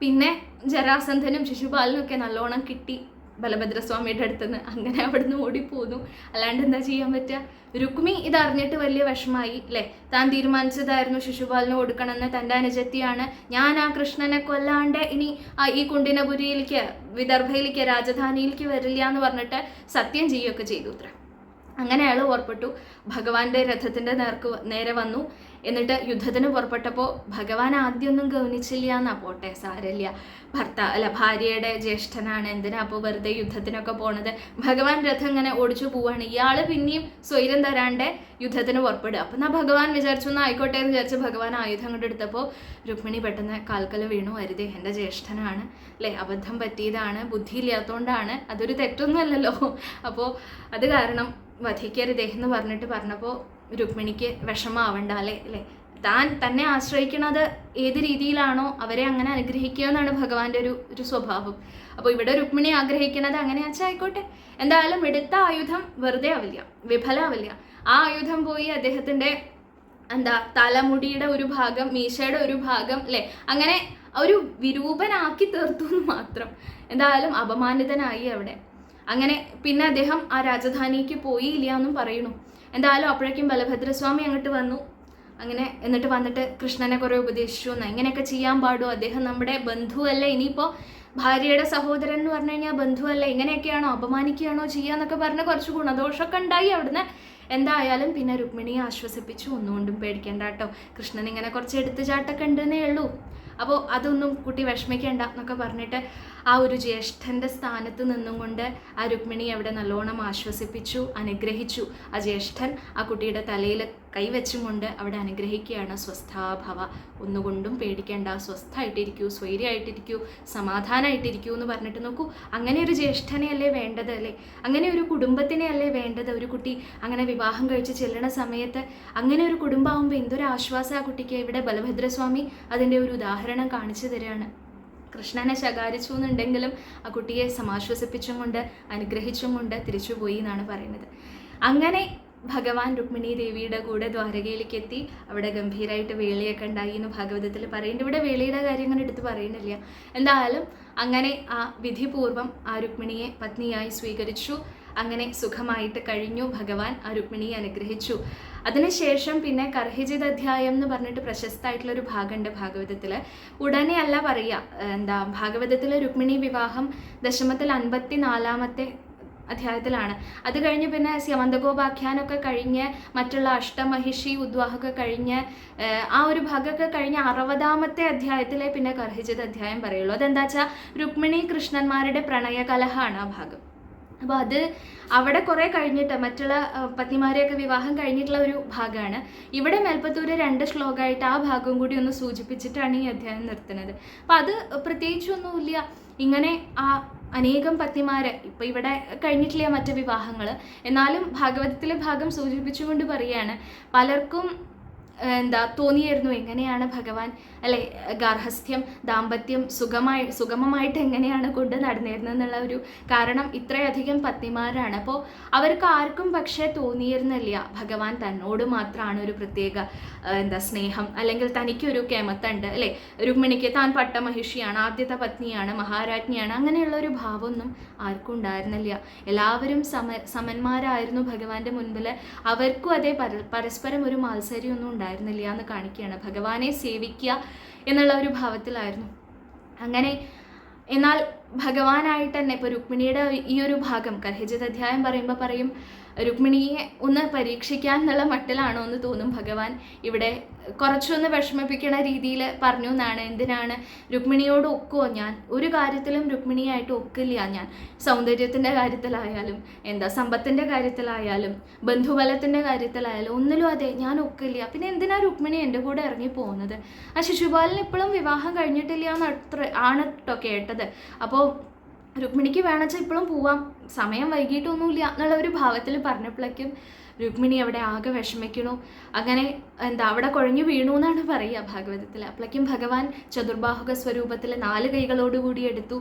പിന്നെ ജരാസന്ധനും ശിശുപാലനും ഒക്കെ നല്ലോണം കിട്ടി ബലഭദ്രസ്വാമിയുടെ അടുത്തുനിന്ന്. അങ്ങനെ അവിടുന്ന് ഓടിപ്പോന്നു. അല്ലാണ്ട് എന്താ ചെയ്യാൻ പറ്റുക. രുക്മി ഇതറിഞ്ഞിട്ട് വലിയ വിഷമായി അല്ലേ. താൻ തീരുമാനിച്ചതായിരുന്നു ശിശുപാലന് കൊടുക്കണമെന്ന്. തൻ്റെ അനുജത്തിയാണ്. ഞാൻ ആ കൃഷ്ണനെ കൊല്ലാണ്ട് ഇനി ഈ കുണ്ടിനപുരിയിലേക്ക്, വിദർഭയിലേക്ക്, രാജധാനിയിലേക്ക് വരില്ല എന്ന് പറഞ്ഞിട്ട് സത്യം ചെയ്യുകയൊക്കെ ചെയ്തു അത്ര. അങ്ങനെ അയാൾ പുറപ്പെട്ടു. ഭഗവാന്റെ രഥത്തിൻ്റെ നേരെ വന്നു. എന്നിട്ട് യുദ്ധത്തിന് പുറപ്പെട്ടപ്പോൾ ഭഗവാൻ ആദ്യമൊന്നും ഗൗനിച്ചില്ല എന്നാ, പോട്ടെ സാരമില്ല, ഭാര്യയുടെ ജ്യേഷ്ഠനാണ്, എന്തിനാ അപ്പോൾ വെറുതെ യുദ്ധത്തിനൊക്കെ പോണത്. ഭഗവാൻ രഥം ഇങ്ങനെ ഓടിച്ചു പോവാണ്, ഇയാള് പിന്നെയും സ്വൈരം തരാണ്ട് യുദ്ധത്തിന് പുറപ്പെടുക. അപ്പം എന്നാ ഭഗവാൻ വിചാരിച്ചു ഒന്ന് ആയിക്കോട്ടെ എന്ന് വിചാരിച്ച് ഭഗവാൻ ആയുധം കൊണ്ട് എടുത്തപ്പോൾ രുക്മിണി പെട്ടെന്ന് കാൽക്കൽ വീണു. അരുതേ, എൻ്റെ ജ്യേഷ്ഠനാണ് അല്ലേ, അബദ്ധം പറ്റിയതാണ്, ബുദ്ധിയില്ലാത്തതുകൊണ്ടാണ്, അതൊരു തെറ്റൊന്നും അല്ലല്ലോ, അപ്പോൾ അത് കാരണം വധിക്കരുതേ എന്ന് പറഞ്ഞപ്പോൾ രുക്മിണിക്ക് വിഷമാവണ്ട അല്ലേ, തന്നെ ആശ്രയിക്കുന്നത് ഏത് രീതിയിലാണോ അവരെ അങ്ങനെ അനുഗ്രഹിക്കുക എന്നാണ് ഭഗവാന്റെ ഒരു സ്വഭാവം. അപ്പോൾ ഇവിടെ രുക്മിണി ആഗ്രഹിക്കുന്നത് അങ്ങനെ ആയിക്കോട്ടെ, എന്തായാലും എടുത്ത ആയുധം വെറുതെ ആവില്ല, വിഫലാവില്ല. ആ ആയുധം പോയി അദ്ദേഹത്തിന്റെ തലമുടിയുടെ ഒരു ഭാഗം, മീശയുടെ ഒരു ഭാഗം അല്ലേ, അങ്ങനെ ഒരു വിരൂപനാക്കി തീർത്തു എന്ന് മാത്രം. എന്തായാലും അപമാനിതനായി അവിടെ. അങ്ങനെ പിന്നെ അദ്ദേഹം ആ രാജധാനിക്ക് പോയില്ല എന്നും പറയുന്നു. എന്തായാലും അപ്പോഴേക്കും ബലഭദ്രസ്വാമി അങ്ങോട്ട് വന്നു. അങ്ങനെ എന്നിട്ട് വന്നിട്ട് കൃഷ്ണനെ കുറെ ഉപദേശിച്ചു. ഇങ്ങനെയൊക്കെ ചെയ്യാൻ പാടുമോ, അദ്ദേഹം നമ്മുടെ ബന്ധുവല്ല, ഇനിയിപ്പോൾ ഭാര്യയുടെ സഹോദരൻ എന്ന് പറഞ്ഞു കഴിഞ്ഞാൽ ബന്ധുവല്ല, ഇങ്ങനെയൊക്കെയാണോ, അപമാനിക്കുകയാണോ ചെയ്യാന്നൊക്കെ പറഞ്ഞ് കുറച്ച് ഗുണദോഷമൊക്കെ ഉണ്ടായി അവിടുന്ന്. എന്തായാലും പിന്നെ രുക്മിണിയെ ആശ്വസിപ്പിച്ചു, ഒന്നുകൊണ്ടും പേടിക്കേണ്ട കേട്ടോ, കൃഷ്ണൻ ഇങ്ങനെ കുറച്ച് എടുത്തുചാട്ടൊക്കെ ഉണ്ടെന്നേ ഉള്ളൂ, അപ്പോൾ അതൊന്നും കുട്ടി വിഷമിക്കേണ്ട എന്നൊക്കെ പറഞ്ഞിട്ട് ആ ഒരു ജ്യേഷ്ഠൻ്റെ സ്ഥാനത്ത് നിന്നും കൊണ്ട് ആ രുക്മിണി അവിടെ നല്ലോണം ആശ്വസിപ്പിച്ചു, അനുഗ്രഹിച്ചു. ആ ജ്യേഷ്ഠൻ ആ കുട്ടിയുടെ തലയിൽ കൈവച്ചും കൊണ്ട് അവിടെ അനുഗ്രഹിക്കുകയാണ്. സ്വസ്ഥാഭവ, ഒന്നുകൊണ്ടും പേടിക്കേണ്ട, സ്വസ്ഥമായിട്ടിരിക്കൂ, സ്വൈര്യമായിട്ടിരിക്കൂ, സമാധാനമായിട്ടിരിക്കൂ എന്ന് പറഞ്ഞിട്ട് നോക്കൂ, അങ്ങനെ ഒരു ജ്യേഷ്ഠനെ അല്ലേ വേണ്ടത് അല്ലേ, അങ്ങനെ ഒരു കുടുംബത്തിനെ അല്ലേ വേണ്ടത്. ഒരു കുട്ടി അങ്ങനെ വിവാഹം കഴിച്ച് ചെല്ലണ സമയത്ത് അങ്ങനെ ഒരു കുടുംബമാകുമ്പോൾ എന്തൊരു ആശ്വാസം ആ കുട്ടിക്ക്. ഇവിടെ ബലഭദ്രസ്വാമി അതിൻ്റെ ഒരു ഉദാഹരണം കാണിച്ചു തരികയാണ്. കൃഷ്ണനെ ശകാരിച്ചു എന്നുണ്ടെങ്കിലും ആ കുട്ടിയെ സമാശ്വസിപ്പിച്ചും കൊണ്ട് അനുഗ്രഹിച്ചും കൊണ്ട് തിരിച്ചുപോയി എന്നാണ് പറയുന്നത്. അങ്ങനെ ഭഗവാൻ രുക്മിണി ദേവിയുടെ കൂടെ ദ്വാരകയിലേക്ക് എത്തി. അവിടെ ഗംഭീരമായിട്ട് വേളിയൊക്കെ ഉണ്ടായി എന്ന് ഭാഗവതത്തിൽ പറയുന്നുണ്ട്. ഇവിടെ വേളിയുടെ കാര്യം അങ്ങനെ എടുത്ത് പറയുന്നില്ല. എന്തായാലും അങ്ങനെ ആ വിധിപൂർവം ആ രുക്മിണിയെ പത്നിയായി സ്വീകരിച്ചു. അങ്ങനെ സുഖമായിട്ട് കഴിഞ്ഞു. ഭഗവാൻ ആ രുക്മിണിയെ അനുഗ്രഹിച്ചു. അതിനുശേഷം പിന്നെ കർഹിജിത് അധ്യായം എന്ന് പറഞ്ഞിട്ട് പ്രശസ്തമായിട്ടുള്ളൊരു ഭാഗമുണ്ട് ഭാഗവതത്തിൽ. ഉടനെ അല്ല പറയുക, ഭാഗവതത്തിൽ രുക്മിണി വിവാഹം ദശമത്തിൽ 54-ാമത്തെ അധ്യായത്തിലാണ്. അത് കഴിഞ്ഞ് പിന്നെ സ്യമന്തകോപാഖ്യാനമൊക്കെ കഴിഞ്ഞ് മറ്റുള്ള അഷ്ടമഹിഷി ഉദ്വാഹമൊക്കെ കഴിഞ്ഞ് ആ ഒരു ഭാഗമൊക്കെ കഴിഞ്ഞ് 60-ാമത്തെ അധ്യായത്തിലെ പിന്നെ കർഹിജിത് അധ്യായം പറയുള്ളൂ. അതെന്താ വെച്ചാൽ രുക്മിണി കൃഷ്ണന്മാരുടെ പ്രണയകലഹമാണ് ആ ഭാഗം. അപ്പോൾ അത് അവിടെ കുറേ കഴിഞ്ഞിട്ട് മറ്റുള്ള പത്നിമാരെയൊക്കെ വിവാഹം കഴിഞ്ഞിട്ടുള്ള ഒരു ഭാഗമാണ്. ഇവിടെ മേൽപ്പത്തൂര് 2 ശ്ലോകമായിട്ട് ആ ഭാഗം കൂടി ഒന്ന് സൂചിപ്പിച്ചിട്ടാണ് ഈ അധ്യായം നിർത്തുന്നത്. അപ്പം അത് പ്രത്യേകിച്ചൊന്നുമില്ല. ഇങ്ങനെ ആ അനേകം പത്നിമാര് ഇപ്പം ഇവിടെ കഴിഞ്ഞിട്ടില്ല മറ്റ് വിവാഹങ്ങൾ, എന്നാലും ഭാഗവതത്തിലെ ഭാഗം സൂചിപ്പിച്ചുകൊണ്ട് പറയുകയാണ്. പലർക്കും തോന്നിയായിരുന്നു എങ്ങനെയാണ് ഭഗവാൻ അല്ലെ ഗാർഹസ്ഥ്യം ദാമ്പത്യം സുഗമമായിട്ട് എങ്ങനെയാണ് കൊണ്ട് നടന്നിരുന്നത് എന്നുള്ള ഒരു കാരണം ഇത്രയധികം പത്നിമാരാണ്. അപ്പോൾ അവർക്ക് ആർക്കും പക്ഷേ തോന്നിയിരുന്നില്ല ഭഗവാൻ തന്നോട് മാത്രമാണ് ഒരു പ്രത്യേക സ്നേഹം, അല്ലെങ്കിൽ തനിക്കൊരു കേമത്തുണ്ട് അല്ലെ, രുക്മിണിക്ക് താൻ പട്ടമഹിഷിയാണ്, ആദ്യത്തെ പത്നിയാണ്, മഹാരാജ്ഞിയാണ്, അങ്ങനെയുള്ള ഒരു ഭാവമൊന്നും ആർക്കും ഉണ്ടായിരുന്നില്ല. എല്ലാവരും സമന്മാരായിരുന്നു ഭഗവാന്റെ മുൻപിൽ. അവർക്കും അതേ പരസ്പരം ഒരു മാത്സര്യമൊന്നും ഉണ്ടായിരുന്നില്ല എന്ന് കാണിക്കുകയാണ്. ഭഗവാനെ സേവിക്കുക എന്നുള്ള ഒരു ഭാവത്തിലായിരുന്നു. അങ്ങനെ എന്നാൽ ഭഗവാനായിട്ട് തന്നെ ഇപ്പോൾ രുക്മിണിയുടെ ഈ ഒരു ഭാഗം കർഹിജിത് അധ്യായം പറയുമ്പോൾ പറയും രുക്മിണിയെ ഒന്ന് പരീക്ഷിക്കാൻ എന്നുള്ള മട്ടിലാണോ എന്ന് തോന്നും ഭഗവാൻ ഇവിടെ കുറച്ചൊന്ന് വിഷമിപ്പിക്കണ രീതിയിൽ പറഞ്ഞു എന്നാണ്. എന്തിനാണ് രുക്മിണിയോട് ഒക്കുമോ ഞാൻ, ഒരു കാര്യത്തിലും രുക്മിണിയായിട്ട് ഒക്കില്ല ഞാൻ, സൗന്ദര്യത്തിൻ്റെ കാര്യത്തിലായാലും സമ്പത്തിൻ്റെ കാര്യത്തിലായാലും ബന്ധുബലത്തിൻ്റെ കാര്യത്തിലായാലും ഒന്നിലും അതെ ഞാൻ ഒക്കില്ല. പിന്നെ എന്തിനാ രുക്മിണി എൻ്റെ കൂടെ ഇറങ്ങി പോകുന്നത്? ആ ശിശുപാലൻ ഇപ്പോഴും വിവാഹം കഴിഞ്ഞിട്ടില്ല ആണ് കേട്ടോ കേട്ടത്. അപ്പോൾ രുക്മിണിക്ക് വേണമെച്ചാൽ ഇപ്പോഴും പോവാം, സമയം വൈകിട്ടൊന്നുമില്ല എന്നുള്ള ഒരു ഭാവത്തിൽ പറഞ്ഞപ്പോഴേക്കും രുക്മിണി അവിടെ ആകെ വിഷമിക്കണു. അങ്ങനെ അവിടെ കുഴഞ്ഞു വീണു എന്നാണ് പറയുക ഭാഗവതത്തിൽ. അപ്പോഴേക്കും ഭഗവാൻ ചതുർബാഹുക സ്വരൂപത്തിൽ 4 കൈകളോടുകൂടി എടുത്തു.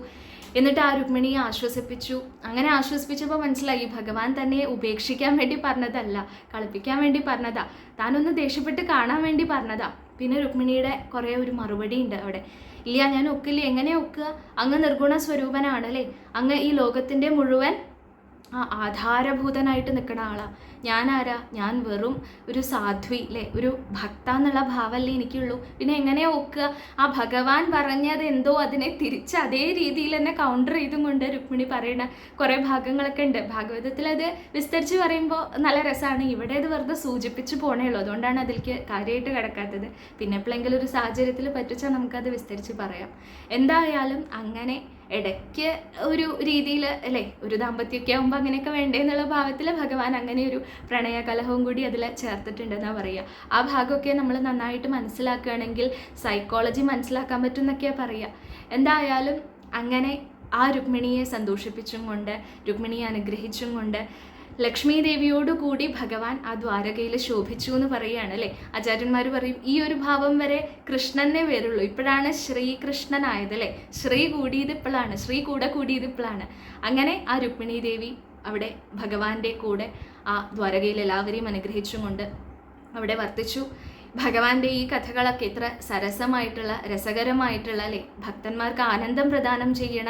എന്നിട്ട് ആ രുക്മിണിയെ ആശ്വസിപ്പിച്ചു. അങ്ങനെ ആശ്വസിപ്പിച്ചപ്പോൾ മനസ്സിലായി ഭഗവാൻ തന്നെ ഉപേക്ഷിക്കാൻ വേണ്ടി പറഞ്ഞതല്ല, കളിപ്പിക്കാൻ വേണ്ടി പറഞ്ഞതാ, താനൊന്ന് ദേഷ്യപ്പെട്ട് കാണാൻ വേണ്ടി പറഞ്ഞതാ. പിന്നെ രുക്മിണിയുടെ കുറേ ഒരു മറുപടി ഉണ്ട് അവിടെ. ഇല്ല ഞാൻ ഒക്കില്ല. എങ്ങനെ ഒക്കുക? അങ്ങ് നിർഗുണ സ്വരൂപനാണല്ലേ, അങ്ങ് ഈ ലോകത്തിൻ്റെ മുഴുവൻ ആ ആധാരഭൂതനായിട്ട് നിൽക്കുന്ന ആളാണ്. ഞാനാരാ? ഞാൻ വെറും ഒരു സാധ്വി അല്ലേ, ഒരു ഭക്ത എന്നുള്ള ഭാവമല്ലേ എനിക്കുള്ളൂ. പിന്നെ എങ്ങനെയാ ഒക്കുക? ആ ഭഗവാൻ പറഞ്ഞത് എന്തോ അതിനെ തിരിച്ച് അതേ രീതിയിൽ തന്നെ കൗണ്ടർ ചെയ്തും കൊണ്ട് രുക്മിണി പറയുന്ന കുറേ ഭാഗങ്ങളൊക്കെ ഉണ്ട്. ഭാഗവതത്തിൽ അത് വിസ്തരിച്ച് പറയുമ്പോൾ നല്ല രസമാണ്. ഇവിടെ അത് വെറുതെ സൂചിപ്പിച്ച് പോണേ ഉള്ളൂ. അതുകൊണ്ടാണ് അതിലേക്ക് കാര്യമായിട്ട് കിടക്കാത്തത്. പിന്നെ എപ്പോഴെങ്കിലും ഒരു സാഹചര്യത്തിൽ പറ്റിച്ചാൽ നമുക്കത് വിസ്തരിച്ച് പറയാം. എന്തായാലും അങ്ങനെ ഇടയ്ക്ക് ഒരു രീതിയിൽ അല്ലേ, ഒരു ദാമ്പത്യമൊക്കെ ആകുമ്പോൾ അങ്ങനെയൊക്കെ വേണ്ടേ എന്നുള്ള ഭാവത്തിൽ ഭഗവാൻ അങ്ങനെ ഒരു പ്രണയകലഹവും കൂടി അതിൽ ചേർത്തിട്ടുണ്ടെന്നാണ് പറയുക. ആ ഭാഗമൊക്കെ നമ്മൾ നന്നായിട്ട് മനസ്സിലാക്കുകയാണെങ്കിൽ സൈക്കോളജി മനസ്സിലാക്കാൻ പറ്റും എന്നൊക്കെയാണ് പറയുക. എന്തായാലും അങ്ങനെ ആ രുക്മിണിയെ സന്തോഷിപ്പിച്ചും കൊണ്ട്, രുക്മിണിയെ അനുഗ്രഹിച്ചും കൊണ്ട് ലക്ഷ്മി ദേവിയോടുകൂടി ഭഗവാൻ ആ ദ്വാരകയിൽ ശോഭിച്ചു എന്ന് പറയുകയാണ് അല്ലേ. ആചാര്യന്മാർ പറയും ഈ ഒരു ഭാവം വരെ കൃഷ്ണനെ വരുള്ളൂ, ഇപ്പോഴാണ് ശ്രീകൃഷ്ണനായത് അല്ലേ. ശ്രീ കൂടിയത് ഇപ്പോഴാണ്, ശ്രീ കൂടെ കൂടിയത് ഇപ്പോഴാണ്. അങ്ങനെ ആ രുക്മിണി ദേവി അവിടെ ഭഗവാന്റെ കൂടെ ആ ദ്വാരകയിൽ എല്ലാവരെയും അനുഗ്രഹിച്ചും കൊണ്ട് അവിടെ വർത്തിച്ചു. ഭഗവാന്റെ ഈ കഥകളൊക്കെ ഇത്ര സരസമായിട്ടുള്ള, രസകരമായിട്ടുള്ള അല്ലേ, ഭക്തന്മാർക്ക് ആനന്ദം പ്രദാനം ചെയ്യണ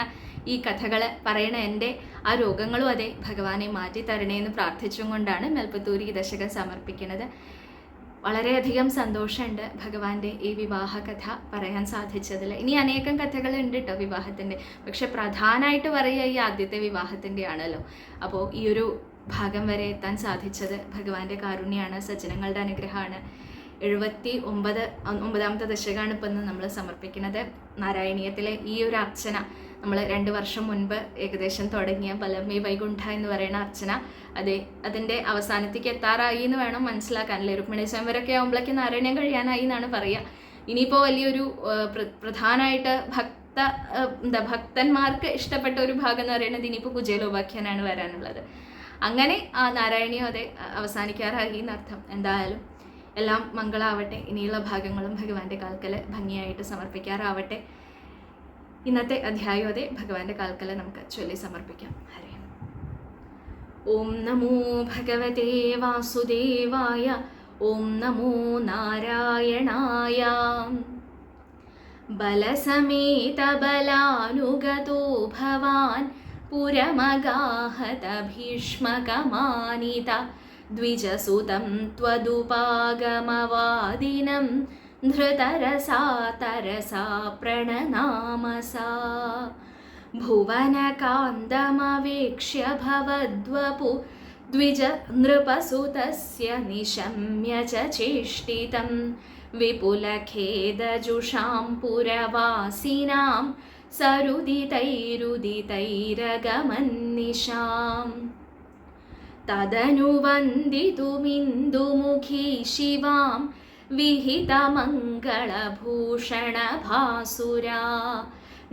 ഈ കഥകൾ പറയണ എൻ്റെ ആ രോഗങ്ങളും അതെ ഭഗവാനെ മാറ്റി തരണേന്ന് പ്രാർത്ഥിച്ചും കൊണ്ടാണ് മേൽപ്പത്തൂരി ഈ ദശകം സമർപ്പിക്കുന്നത്. വളരെയധികം സന്തോഷമുണ്ട് ഭഗവാന്റെ ഈ വിവാഹ കഥ പറയാൻ സാധിച്ചതിൽ. ഇനി അനേകം കഥകളുണ്ട് കേട്ടോ വിവാഹത്തിൻ്റെ, പക്ഷെ പ്രധാനമായിട്ട് പറയുക ഈ ആദ്യത്തെ വിവാഹത്തിൻ്റെ ആണല്ലോ. അപ്പോൾ ഈ ഒരു ഭാഗം വരെ എത്താൻ സാധിച്ചത് ഭഗവാന്റെ കാരുണ്യമാണ്, സജ്ജനങ്ങളുടെ അനുഗ്രഹമാണ്. 79ാമത്തെ ദശകമാണ് ഇപ്പം ഇന്ന് നമ്മൾ സമർപ്പിക്കുന്നത്. നാരായണീയത്തിലെ ഈ ഒരു അർച്ചന നമ്മൾ 2 വർഷം മുൻപ് ഏകദേശം തുടങ്ങിയ പലമേ വൈകുണ്ഠ എന്ന് പറയുന്ന അർച്ചന അതിൻ്റെ അവസാനത്തേക്ക് എത്താറായി എന്ന് വേണം മനസ്സിലാക്കാൻ അല്ലേ. രുക്മിണി സ്വയംവരമൊക്കെ ആകുമ്പോഴേക്കും നാരായണീയം കഴിയാനായി എന്നാണ് പറയുക. ഇനിയിപ്പോൾ വലിയൊരു പ്രധാനമായിട്ട് ഭക്തന്മാർക്ക് ഇഷ്ടപ്പെട്ട ഒരു ഭാഗം എന്ന് പറയുന്നത് ഇനിയിപ്പോൾ കുചേലോപാഖ്യാനാണ് വരാനുള്ളത്. അങ്ങനെ ആ നാരായണീയം അവസാനിക്കാറായി എന്നർത്ഥം. എന്തായാലും എല്ലാം മംഗളാവട്ടെ. ഇനിയുള്ള ഭാഗങ്ങളും ഭഗവാന്റെ കാൽക്കൽ ഭംഗിയായിട്ട് സമർപ്പിക്കാറാവട്ടെ. ഇന്നത്തെ അധ്യായം ഭഗവാന്റെ കാൽക്കൽ നമുക്ക് ചൊല്ലി സമർപ്പിക്കാം. ഹരേ ഓം നമോ ഭഗവതേ വാസുദേവായ. ഓം നമോ നാരായണായ. ബലസമേത ബലാനുഗതോ ഭവാൻ പുരമഗാഹത ഭീഷ്മകമാനിത ദ്വിജസുതം ത്വദുപാഗമവാദിനം ധൃതരസാ തരസാ പ്രണനാമസാ. ഭുവനകാന്തമവേക്ഷ്യ ഭവദ്വപു ദ്വിജ നൃപസുതസ്യ നിശമ്യ ച ചേഷ്ടിതം വിപുലഖേദജുഷാം പുരവാസിനാം സരുദിതൈരുദിതൈരഗമന്നിശാം. തദനുവന്ദിതുമിന്ദുമുഖീ ശിവാം വിഹിതമംഗളഭൂഷണഭാസുരാ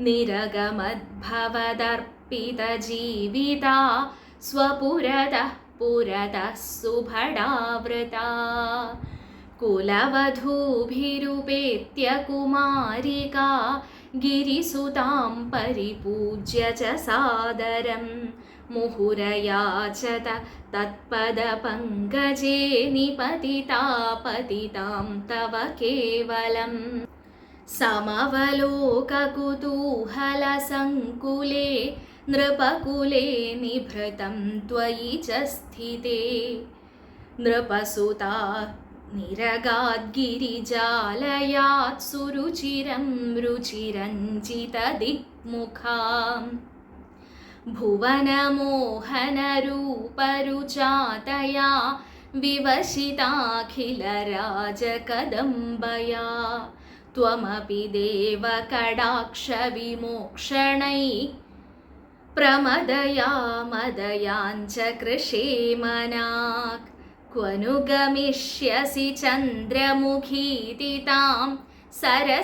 നിരഗമദ്ഭവദർപ്പിതജീവിതാ സ്വപുരതഃ പുരതഃ സുഭടാവൃതാ. കുലവധൂഭിരുപേത്യ കുമാരികാ ഗിരിസുതാം പരിപൂജ്യ ച സാദരം മുഹുരയാചത തത്പദപങ്കജേ നിപതിതാ പതിതാം തവ കേവലം. സമവലോകകുതൂഹലസങ്കുലേ നൃപകുലേ നിഭൃതം ത്വയി ച സ്ഥിതേ. നൃപസുതാ നിരഗാദ്ഗിരിജാലയാത് സുരുചിരം രുചിരഞ്ജിതദിക്മുഖാം. ഭുവനമോഹനരൂപരുചാതയാ വിവശിതാഖിലരാജകദംബയാ. ത്വമപി ദേവ കടാക്ഷവിമോക്ഷണൈ പ്രമദയാ മദയാഞ്ച കൃഷേമനാക്. ക്വനു ഗമിഷ്യസി ചന്ദ്രമുഖീതി താം സരസമേത്യകരേണ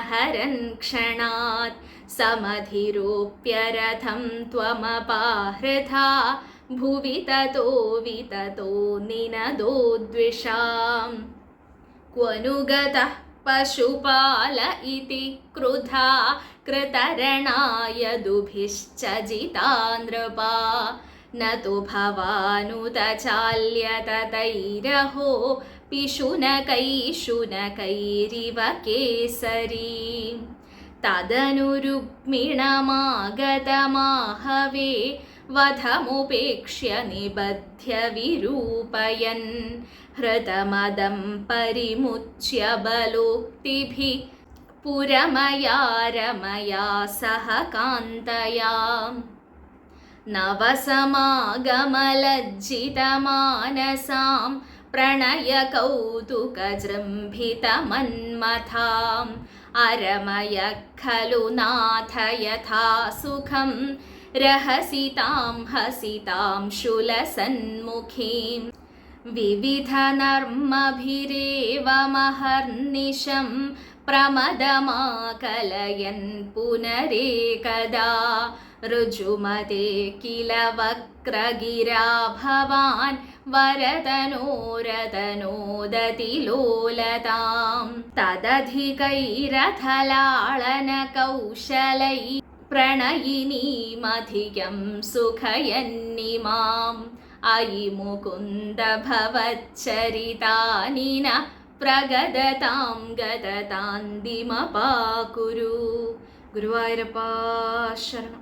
ഹരൻ ക്ഷണാത്. സമധിരോപ്യരഥം ത്വമപാഹൃതാ ഭുവി തതോ വിതതോ നിനദോദ്വിഷാം. ക്വനു ഗതഃ പശുപാല ഇതി ക്രുധാ കൃതരണായദുഭിശ്ച ജിതാ നൃപാ. ന തു ഭവാനുത ചാല്യത തൈരഹോ പിശുനകൈശുനകൈരിവ കേസരീ. തദനു രുക്മിണമാഗതമാഹവേ വധമുപേക്ഷ്യ നിബധ്യ വിരൂപയൻ ഹൃതമദം പരിമുച്യ ബലോക്തിഭിः പുരമയാ രമയാ സഹ കാന്തയാം നവസമാഗമലജ്ജിതമാനസാം പ്രണയകൗതുകജൃംഭിതമന്മഥാം അരമയ ഖലു നാഥ യഥാ സുഖം രഹസിതാം ഹസിതാം ശൂലസന്മുഖീം വിവിധനർമ്മഭിരേവ മഹർനിശം പ്രമദമാകലയൻ പുനരേകദാ ഋജുമതേ കില വക്രഗിരാ ഭവാൻ വരദനോരദനോദതി ലോലതാം തദധികൈരഥലാളന കൗശലൈ പ്രണയിനീമധികം സുഖയന്നിമാം അയി മുകുന്ദ ഭവച്ചരിതാനിന പ്രഗദതാം ഗദതാന്തിമപാകുരു. ഗുരുവായൂരപ്പാ ശരണം.